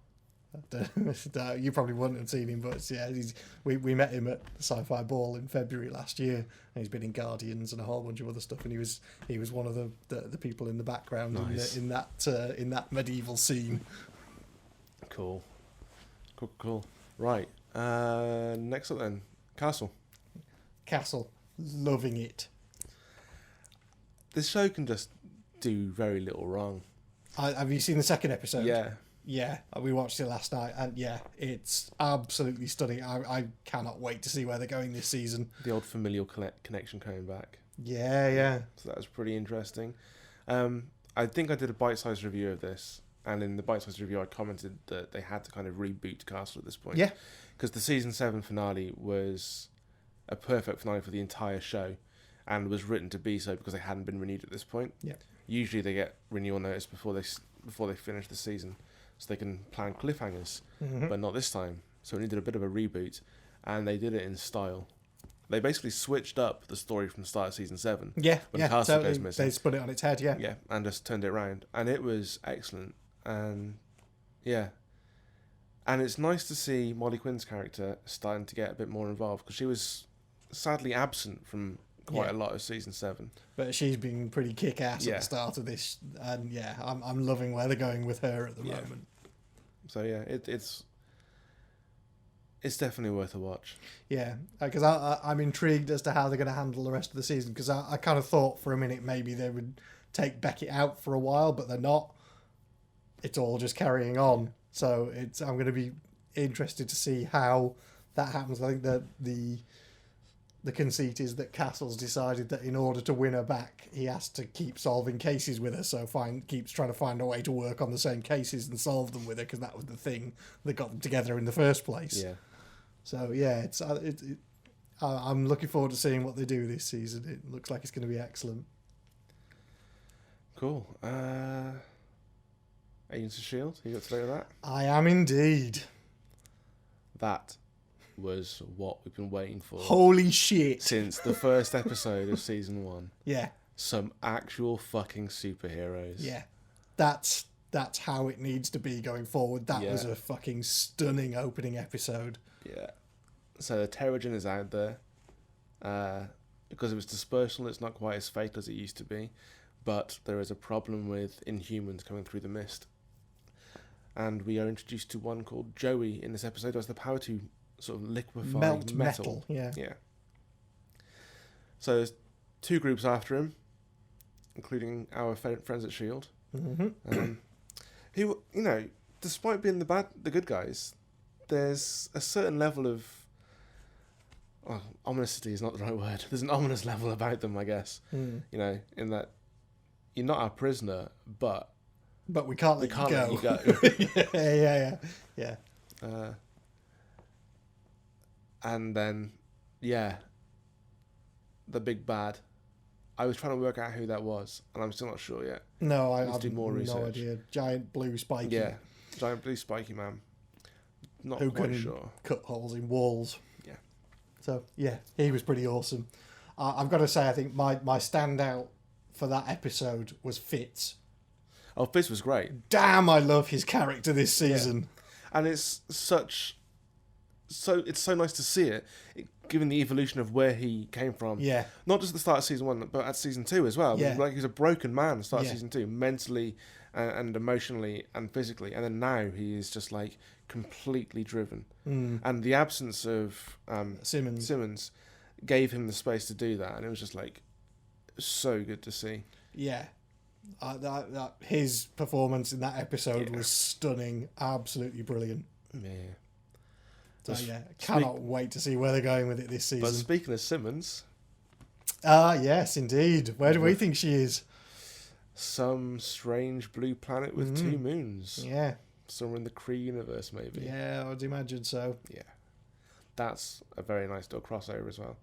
You probably wouldn't have seen him, but we met him at the Sci-Fi Ball in February last year, and he's been in Guardians and a whole bunch of other stuff. And he was one of the people in the background in that medieval scene. Cool. Right. Next up then, Castle. Loving it. This show can just do very little wrong. Have you seen the second episode? Yeah, we watched it last night, and it's absolutely stunning. I cannot wait to see where they're going this season. The old familial connection coming back. Yeah. So that was pretty interesting. I think I did a bite-sized review of this and in the bite-sized review, I commented that they had to kind of reboot Castle at this point. Yeah. Because the season 7 finale was a perfect finale for the entire show, and was written to be so because they hadn't been renewed at this point. Yeah. Usually they get renewal notice before they finish the season, so they can plan cliffhangers, but not this time. So it needed a bit of a reboot, and they did it in style. They basically switched up the story from the start of season 7. Yeah, when Castle totally. goes missing. They spun it on its head, yeah. Yeah, and just turned it around, and it was excellent. And yeah, and it's nice to see Molly Quinn's character starting to get a bit more involved, because she was sadly absent from quite a lot of season 7. But she's been pretty kick-ass at the start of this, and yeah, I'm loving where they're going with her at the moment. So yeah, it's definitely worth a watch. Yeah, because I'm intrigued as to how they're going to handle the rest of the season, because I kind of thought for a minute maybe they would take Beckett out for a while, but they're not. It's all just carrying on. So I'm going to be interested to see how that happens. I think that the conceit is that Castle's decided that in order to win her back, he has to keep solving cases with her, so keeps trying to find a way to work on the same cases and solve them with her, because that was the thing that got them together in the first place. Yeah. So yeah, I'm looking forward to seeing what they do this season. It looks like it's going to be excellent. Cool. Agents of S.H.I.E.L.D., you got to say that? I am indeed. That was what we've been waiting for. Holy shit. Since the first episode of season 1. Yeah. Some actual fucking superheroes. Yeah. That's how it needs to be going forward. That was a fucking stunning opening episode. Yeah. So the Terrigen is out there. Because of its dispersal, it's not quite as fatal as it used to be. But there is a problem with Inhumans coming through the mist. And we are introduced to one called Joey in this episode, who has the power to sort of liquefy metal. Yeah. So there's 2 groups after him, including our friends at S.H.I.E.L.D. Who, despite being the good guys, there's a certain level of ominousity is not the right word. There's an ominous level about them, I guess. In that you're not our prisoner, but we can't let you go. Yeah. And then, the big bad. I was trying to work out who that was, and I'm still not sure yet. No, I have do more research. No idea. Giant blue spiky. Yeah, giant blue spiky man. Not who quite can sure. Cut holes in walls. Yeah. So yeah, he was pretty awesome. I've got to say, I think my standout for that episode was Fitz. Oh, Fitz was great. Damn, I love his character this season. Yeah. And it's so nice to see it, given the evolution of where he came from. Yeah. Not just at the start of season 1, but at season 2 as well. Yeah. Like, he was a broken man at the start of season 2, mentally and emotionally and physically. And then now he is just like completely driven. And the absence of Simmons gave him the space to do that. And it was just like so good to see. Yeah. His performance in that episode was stunning. Absolutely brilliant. Yeah. So cannot wait to see where they're going with it this season. But speaking of Simmons... yes, indeed. Where do we think she is? Some strange blue planet with 2 moons. Yeah. Somewhere in the Kree universe, maybe. Yeah, I would imagine so. Yeah. That's a very nice little crossover as well.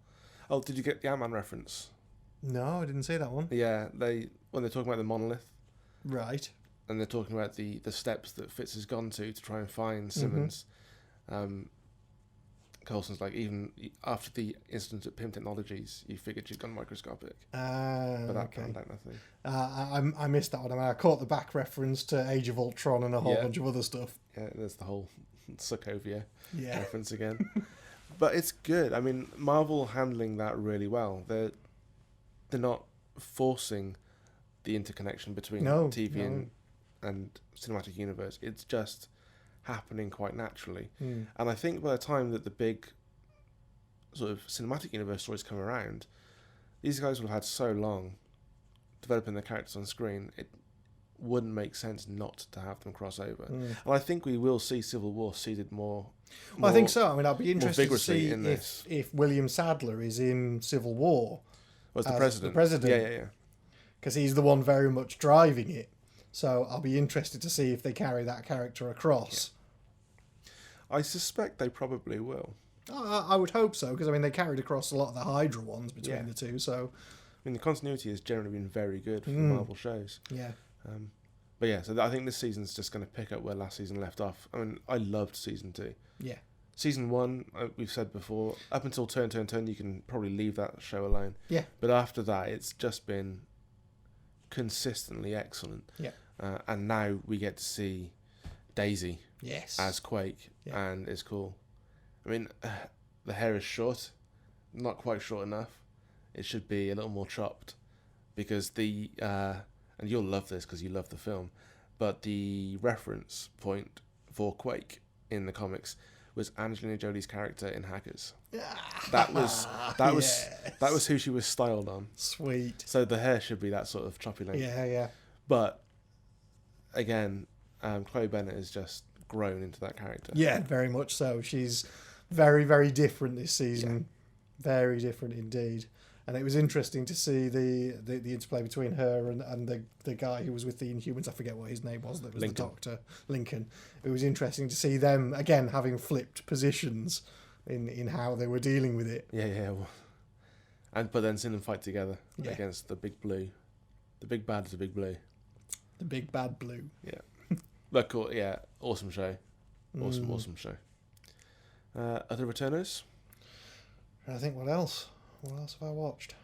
Oh, did you get the Ant-Man reference? No, I didn't see that one. Yeah, when they're talking about the monolith. Right. And they're talking about the steps that Fitz has gone to try and find Simmons. Coulson's like, even after the incident at PIM Technologies, you figured she'd gone microscopic. But that panned out nothing. I missed that one. I mean, I caught the back reference to Age of Ultron and a whole bunch of other stuff. Yeah, there's the whole Sokovia reference again. But it's good. I mean, Marvel handling that really well. They're not forcing the interconnection between TV and cinematic universe. It's just happening quite naturally. And I think by the time that the big sort of cinematic universe stories come around, these guys will have had so long developing their characters on screen, it wouldn't make sense not to have them cross over. And I think we will see Civil War seeded more. I think so. I mean, I'd be interested to see this. if William Sadler is in Civil War as the president. Yeah. Because he's the one very much driving it. So I'll be interested to see if they carry that character across. I suspect they probably will. I would hope so, because I mean they carried across a lot of the Hydra ones between the two. So I mean the continuity has generally been very good for Marvel shows. Yeah. But yeah, so I think this season's just going to pick up where last season left off. I mean, I loved season 2. Yeah. Season 1, we've said before, up until Turn, you can probably leave that show alone. Yeah. But after that, it's just been consistently excellent. Yeah. And now we get to see Daisy as Quake, and it's cool. I mean, the hair is short, not quite short enough. It should be a little more chopped, because and you'll love this because you love the film, but the reference point for Quake in the comics was Angelina Jolie's character in Hackers. That was who she was styled on. Sweet. So the hair should be that sort of choppy length. Yeah. But again, Chloe Bennett has just grown into that character. Yeah, very much so. She's very, very different this season. Yeah. Very different indeed. And it was interesting to see the interplay between her and the guy who was with the Inhumans. I forget what his name was. That was Lincoln. The Doctor, Lincoln. It was interesting to see them again having flipped positions in how they were dealing with it. Yeah. But then seeing them fight together against the Big Blue. The big bad is the Big Blue. The Big Bad Blue. Yeah. But cool. Yeah. Awesome show. Awesome show. Other returners? I think what else? What else have I watched?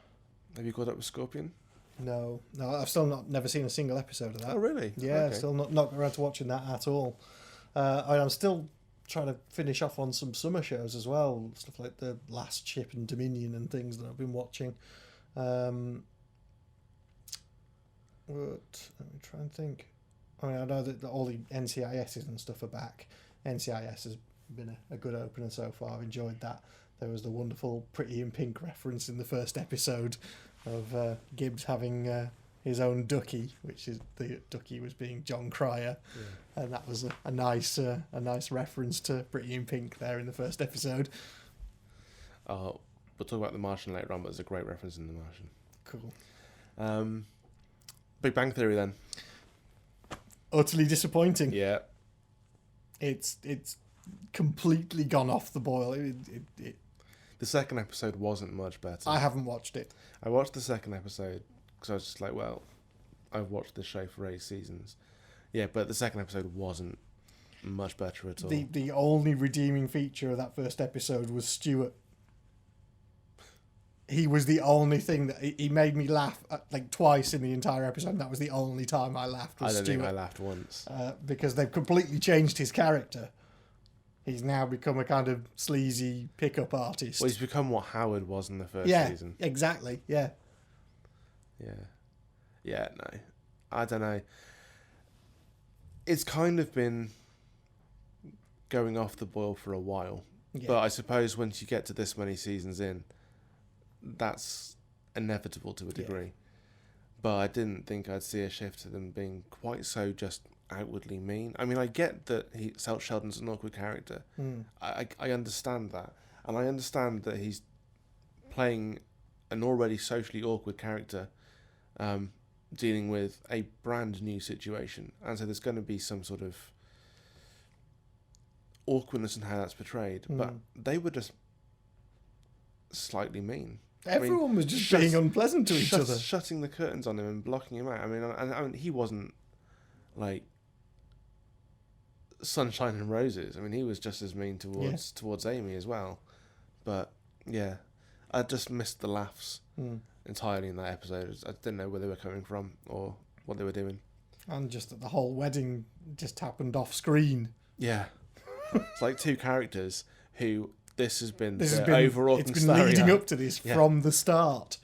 Have you caught up with Scorpion? No, I've still never seen a single episode of that. Oh, really? Yeah, okay. Still not got around to watching that at all. I'm still trying to finish off on some summer shows as well, stuff like The Last Ship and Dominion and things that I've been watching. Let me try and think. I mean, I know that all the NCISs and stuff are back. NCIS has been a good opener so far. I've enjoyed that. There was the wonderful Pretty in Pink reference in the first episode of Gibbs having his own ducky, which is the ducky was being John Cryer, and that was a nice reference to Pretty in Pink there in the first episode. We'll talk about The Martian later on, but there's a great reference in The Martian. Cool. Big Bang Theory then. Utterly disappointing. Yeah. It's completely gone off the boil. The second episode wasn't much better. I haven't watched it. I watched the second episode because I was just like, well, I've watched this show for 8 seasons. Yeah, but the second episode wasn't much better at all. The only redeeming feature of that first episode was Stuart. He was the only thing that he made me laugh like twice in the entire episode. And that was the only time I laughed. Was I don't Stuart, think I laughed once because they've completely changed his character. He's now become a kind of sleazy pickup artist. Well, he's become what Howard was in the first season. Yeah, exactly. Yeah. Yeah, no. I don't know. It's kind of been going off the boil for a while. Yeah. But I suppose once you get to this many seasons in, that's inevitable to a degree. Yeah. But I didn't think I'd see a shift to them being quite so just outwardly mean. I mean, I get that Sheldon's an awkward character. I understand that. And I understand that he's playing an already socially awkward character, dealing with a brand new situation. And so there's going to be some sort of awkwardness in how that's portrayed. But they were just slightly mean. Everyone was just being unpleasant to each other. Shutting the curtains on him and blocking him out. I mean, he wasn't like sunshine and roses. I mean, he was just as mean towards Amy as well. But yeah, I just missed the laughs entirely in that episode. I didn't know where they were coming from or what they were doing. And just that the whole wedding just happened off screen. Yeah. It's like 2 characters who this has been overall it's been leading up to this from the start.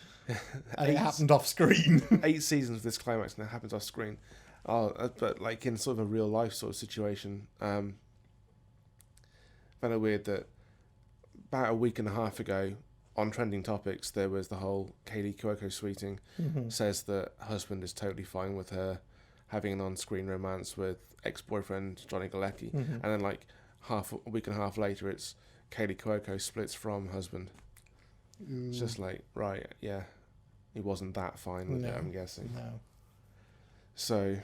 And it happened off screen. 8 seasons of this climax and it happens off screen. But like in sort of a real life sort of situation, found it weird that about a week and a half ago on Trending Topics there was the whole Kaylee Cuoco tweeting, says that husband is totally fine with her having an on-screen romance with ex-boyfriend Johnny Galecki, and then like a week and a half later it's Kaylee Cuoco splits from husband. It's just like, right, yeah, he wasn't that fine with it, I'm guessing. No. So,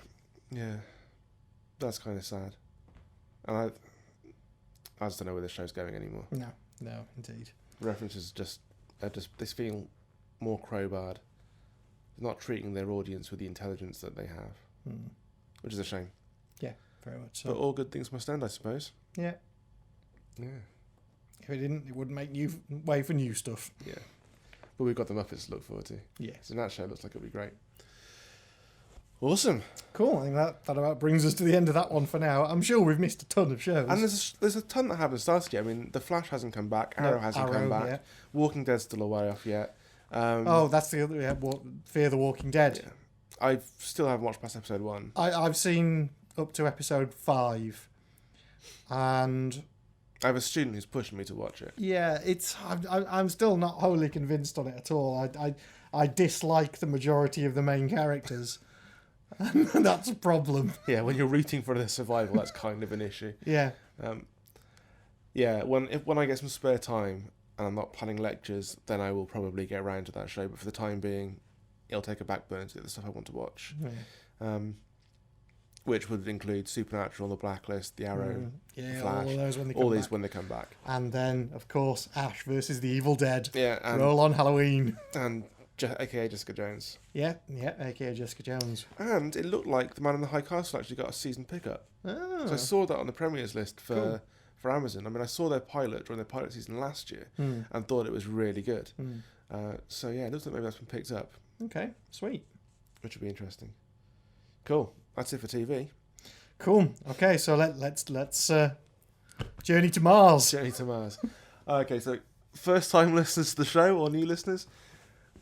Yeah, that's kind of sad. And I just don't know where the show's going anymore. No, indeed. References they feel more crowbarred. They're not treating their audience with the intelligence that they have, which is a shame. Yeah, very much so. But all good things must end, I suppose. Yeah. Yeah. If it didn't, it wouldn't make new way for new stuff. Yeah. But we've got the Muppets to look forward to. Yes. And that show looks like it'll be great. Awesome. Cool. I think that about brings us to the end of that one for now. I'm sure we've missed a ton of shows. And there's a ton that haven't started yet. I mean, The Flash hasn't come back. Arrow hasn't come back. Yeah. Walking Dead's still a way off yet. That's the other. Yeah, Fear the Walking Dead. Yeah. I still haven't watched past episode 1. I've seen up to episode 5, and I have a student who's pushing me to watch it. Yeah, I'm still not wholly convinced on it at all. I dislike the majority of the main characters. And that's a problem. Yeah, when you're rooting for their survival, that's kind of an issue. Yeah. Yeah, when I get some spare time and I'm not planning lectures, then I will probably get around to that show. But for the time being, it'll take a back burner to the stuff I want to watch. Yeah. Which would include Supernatural, The Blacklist, The Arrow, The Flash, all those when they come all these back. when they come back. And then, of course, Ash versus the Evil Dead. Yeah, and roll on Halloween. And aka Jessica Jones. Yeah, aka Jessica Jones. And it looked like The Man in the High Castle actually got a season pickup. Oh. So I saw that on the premieres list for Amazon. I mean, I saw their pilot during their pilot season last year and thought it was really good. So yeah, it looks like maybe that's been picked up. Okay, sweet. Which would be interesting. Cool. That's it for TV. Cool. Okay, so let's journey to Mars. Journey to Mars. Okay, so first time listeners to the show or new listeners,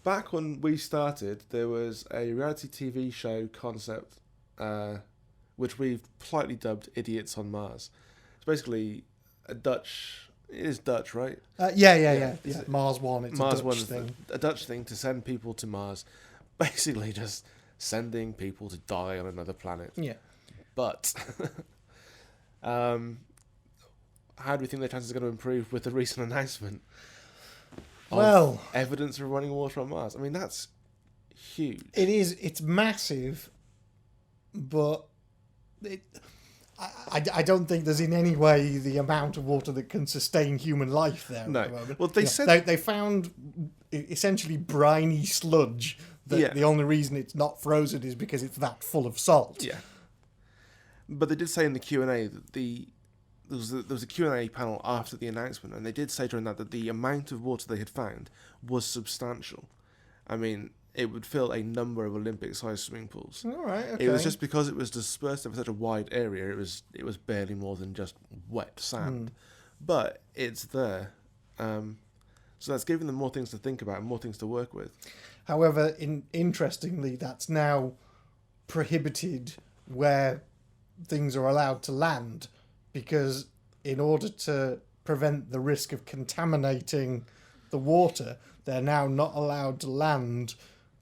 back when we started, there was a reality TV show concept, which we've politely dubbed "Idiots on Mars." It's basically a Dutch. It is Dutch, right? Yeah. Mars One. It's Mars a Dutch One, thing. A Dutch thing to send people to Mars. Basically, just sending people to die on another planet. Yeah. But how do we think their chances are going to improve with the recent announcement? Well, evidence of running water on Mars. I mean, that's huge. It is. It's massive, but I don't think there's in any way the amount of water that can sustain human life there. No. At the moment. Well, they said they found essentially briny sludge. The only reason it's not frozen is because it's that full of salt. Yeah. But they did say in the Q&A that there was a Q&A panel after the announcement, and they did say during that the amount of water they had found was substantial. I mean, it would fill a number of Olympic-sized swimming pools. All right, okay. It was just because it was dispersed over such a wide area, it was barely more than just wet sand. But it's there. So that's giving them more things to think about and more things to work with. However, interestingly, that's now prohibited where things are allowed to land, because in order to prevent the risk of contaminating the water, they're now not allowed to land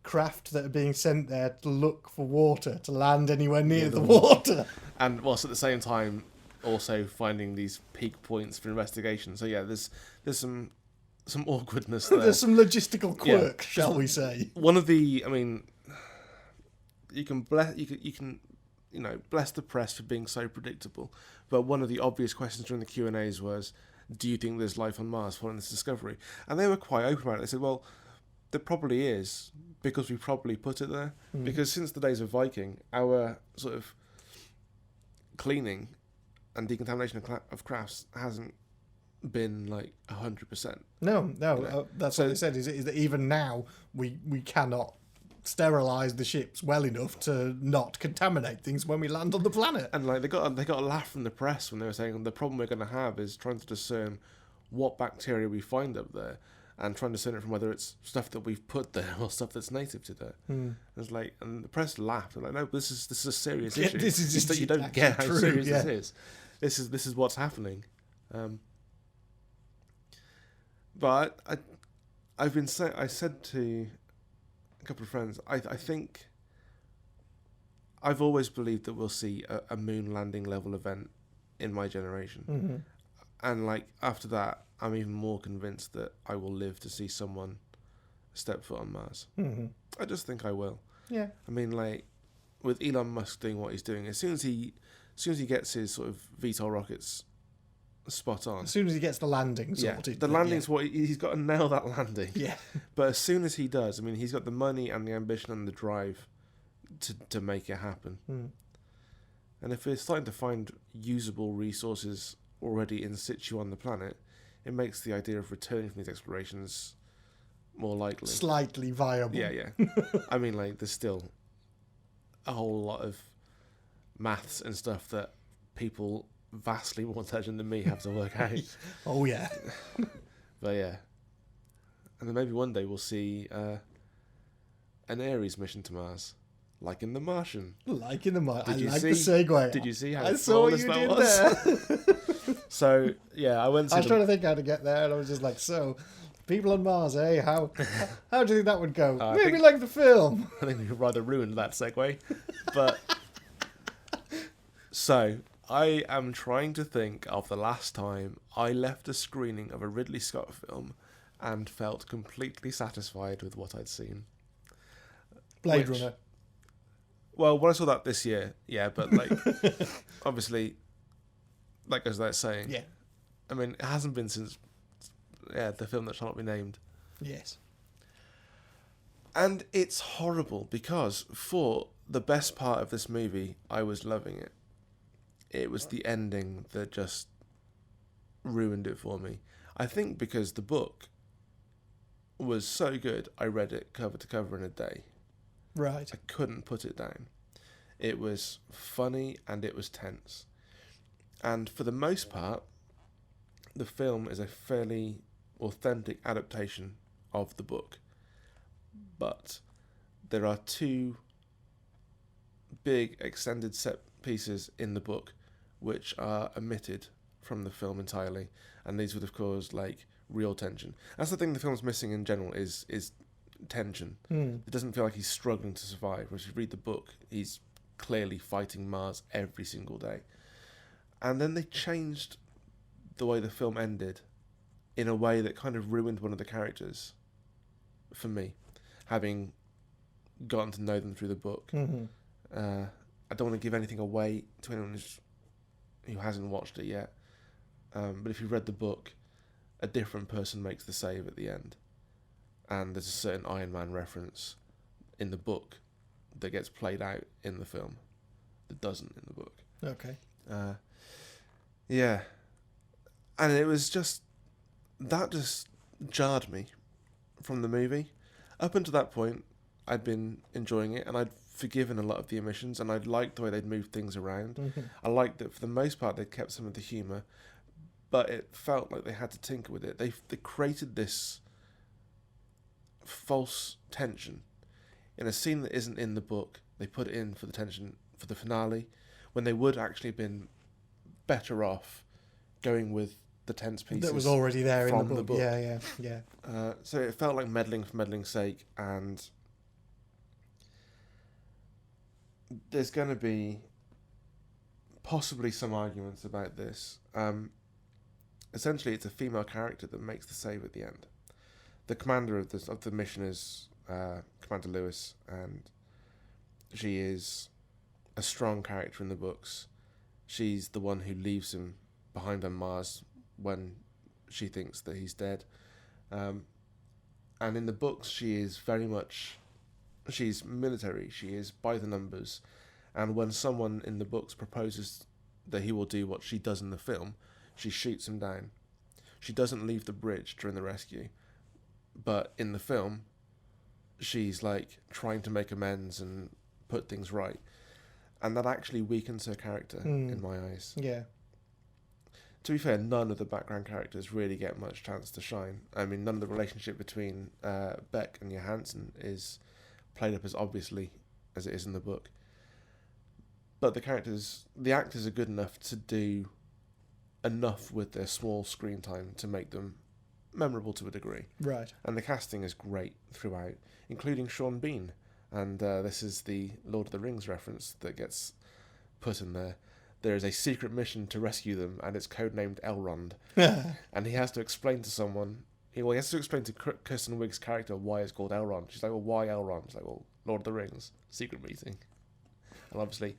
craft that are being sent there to look for water, to land anywhere near the water. And whilst at the same time also finding these peak points for investigation. So yeah, there's some awkwardness there. There's some logistical quirk, shall we say. One of the, I mean, you can bless the press for being so predictable, but one of the obvious questions during the Q&As was, do you think there's life on Mars following this discovery? And they were quite open about it. They said, well, there probably is, because we probably put it there. Because since the days of Viking, our sort of cleaning and decontamination of crafts hasn't been like 100%. No, that's what they said, is that even now we cannot sterilise the ships well enough to not contaminate things when we land on the planet. And like they got a laugh from the press when they were saying the problem we're going to have is trying to discern what bacteria we find up there and trying to discern it from whether it's stuff that we've put there or stuff that's native to there. It's like, and the press laughed. They're like, no, this is a serious issue. This is just that you don't get how serious this is. This is what's happening. But I said to a couple of friends, I think I've always believed that we'll see a moon landing level event in my generation. And like after that, I'm even more convinced that I will live to see someone step foot on Mars. I just think I will. Yeah. I mean, like, with Elon Musk doing what he's doing, as soon as he gets his sort of VTOL rockets spot on, as soon as he gets the landing sorted, the landing's what he's got to nail that landing. Yeah, but as soon as he does, I mean, he's got the money and the ambition and the drive to make it happen. And if we're starting to find usable resources already in situ on the planet, it makes the idea of returning from these explorations more likely. Slightly viable. Yeah. I mean, like, there's still a whole lot of maths and stuff that people vastly more intelligent than me have to work out. Oh, yeah. But yeah. And then maybe one day we'll see an Ares mission to Mars. Like in The Martian. Like in The Martian. The segue. Did you see how I saw what you did there. So, yeah, I went to... I was trying to think how to get there, and I was just like, so, people on Mars, eh? How do you think that would go? Maybe like the film. I think we could rather ruin that segue. But... So, I am trying to think of the last time I left a screening of a Ridley Scott film and felt completely satisfied with what I'd seen. Blade Runner. Well, when I saw that this year, yeah, but like, obviously, that goes without saying. Yeah. I mean, it hasn't been since, the film that shall not be named. Yes. And it's horrible because for the best part of this movie, I was loving it. It was the ending that just ruined it for me. I think because the book was so good, I read it cover to cover in a day. Right. I couldn't put it down. It was funny and it was tense. And for the most part, the film is a fairly authentic adaptation of the book. But there are two big extended set pieces in the book which are omitted from the film entirely. And these would have caused, like, real tension. That's the thing the film's missing in general is tension. It doesn't feel like he's struggling to survive. Whereas if you read the book, he's clearly fighting Mars every single day. And then they changed the way the film ended in a way that kind of ruined one of the characters for me, having gotten to know them through the book. I don't want to give anything away to anyone who hasn't watched it yet, but if you've read the book, a different person makes the save at the end. And there's a certain Iron Man reference in the book that gets played out in the film that doesn't in the book. Okay. Yeah. And it was just... That just jarred me from the movie. Up until that point, I'd been enjoying it, and I'd forgiven a lot of the omissions, and I'd liked the way they'd moved things around. I liked that for the most part they'd kept some of the humour, but it felt like they had to tinker with it. They created this false tension in a scene that isn't in the book. They put it in for the tension for the finale, when they would actually have been better off going with the tense pieces that was already there in the book. Yeah. So it felt like meddling for meddling's sake, and there's going to be possibly some arguments about this. Essentially, it's a female character that makes the save at the end. The commander of the mission is Commander Lewis, and she is a strong character in the books. She's the one who leaves him behind on Mars when she thinks that he's dead. And in the books, she is very much... She's military. She is by the numbers. And when someone in the books proposes that he will do what she does in the film, she shoots him down. She doesn't leave the bridge during the rescue. But in the film, she's like trying to make amends and put things right. And that actually weakens her character in my eyes. Yeah. To be fair, none of the background characters really get much chance to shine. I mean, none of the relationship between Beck and Johansson is played up as obviously as it is in the book. But the actors are good enough to do enough with their small screen time to make them memorable to a degree. Right. And the casting is great throughout, including Sean Bean. And this is the Lord of the Rings reference that gets put in there. There is a secret mission to rescue them, and it's codenamed Elrond. And he has to explain to someone... He has to explain to Kirsten Wiig's character why it's called Elrond. She's like, well, why Elrond? She's like, well, Lord of the Rings. Secret meeting. And obviously,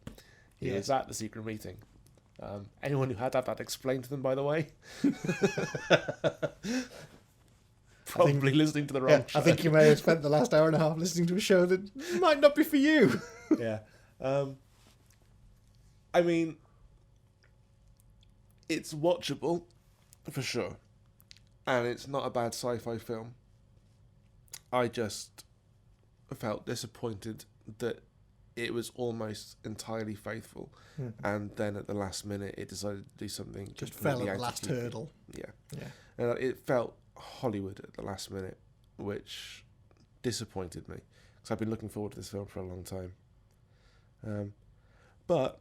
he is at the secret meeting. Anyone who had that explained to them, by the way, probably listening to the wrong show. I think you may have spent the last hour and a half listening to a show that might not be for you. Yeah. I mean, it's watchable, for sure. And it's not a bad sci-fi film. I just felt disappointed that it was almost entirely faithful. And then at the last minute, it decided to do something Just fell at the last hurdle. Yeah. And it felt Hollywood at the last minute, which disappointed me. Because I've been looking forward to this film for a long time. But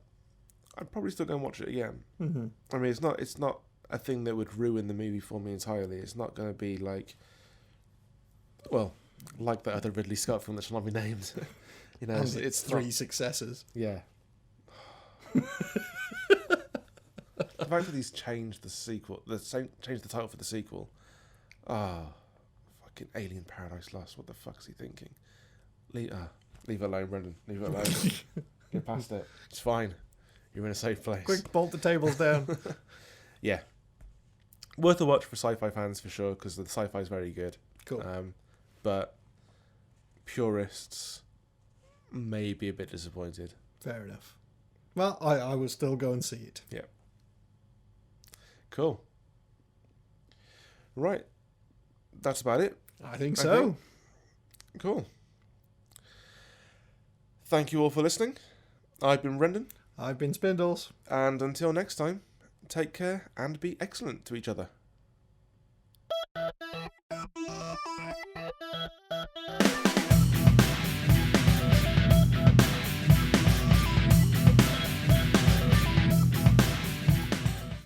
I'd probably still go and watch it again. Mm-hmm. I mean, it's not a thing that would ruin the movie for me entirely. It's not going to be like, well, like that other Ridley Scott film that shall not be named. You know, it's three successors. Yeah. The fact that he's changed the sequel, changed the title for the sequel. Fucking Alien Paradise Lost. What the fuck is he thinking? Leave it alone, Brendan. Leave it alone. Get past it. It's fine. You're in a safe place. Quick, bolt the tables down. Yeah. Worth a watch for sci-fi fans for sure, because the sci-fi is very good. Cool. But purists may be a bit disappointed. Fair enough. Well, I will still go and see it. Yeah. Cool. Right. That's about it. I think so. Cool. Thank you all for listening. I've been Brendan. I've been Spindles. And until next time, take care and be excellent to each other.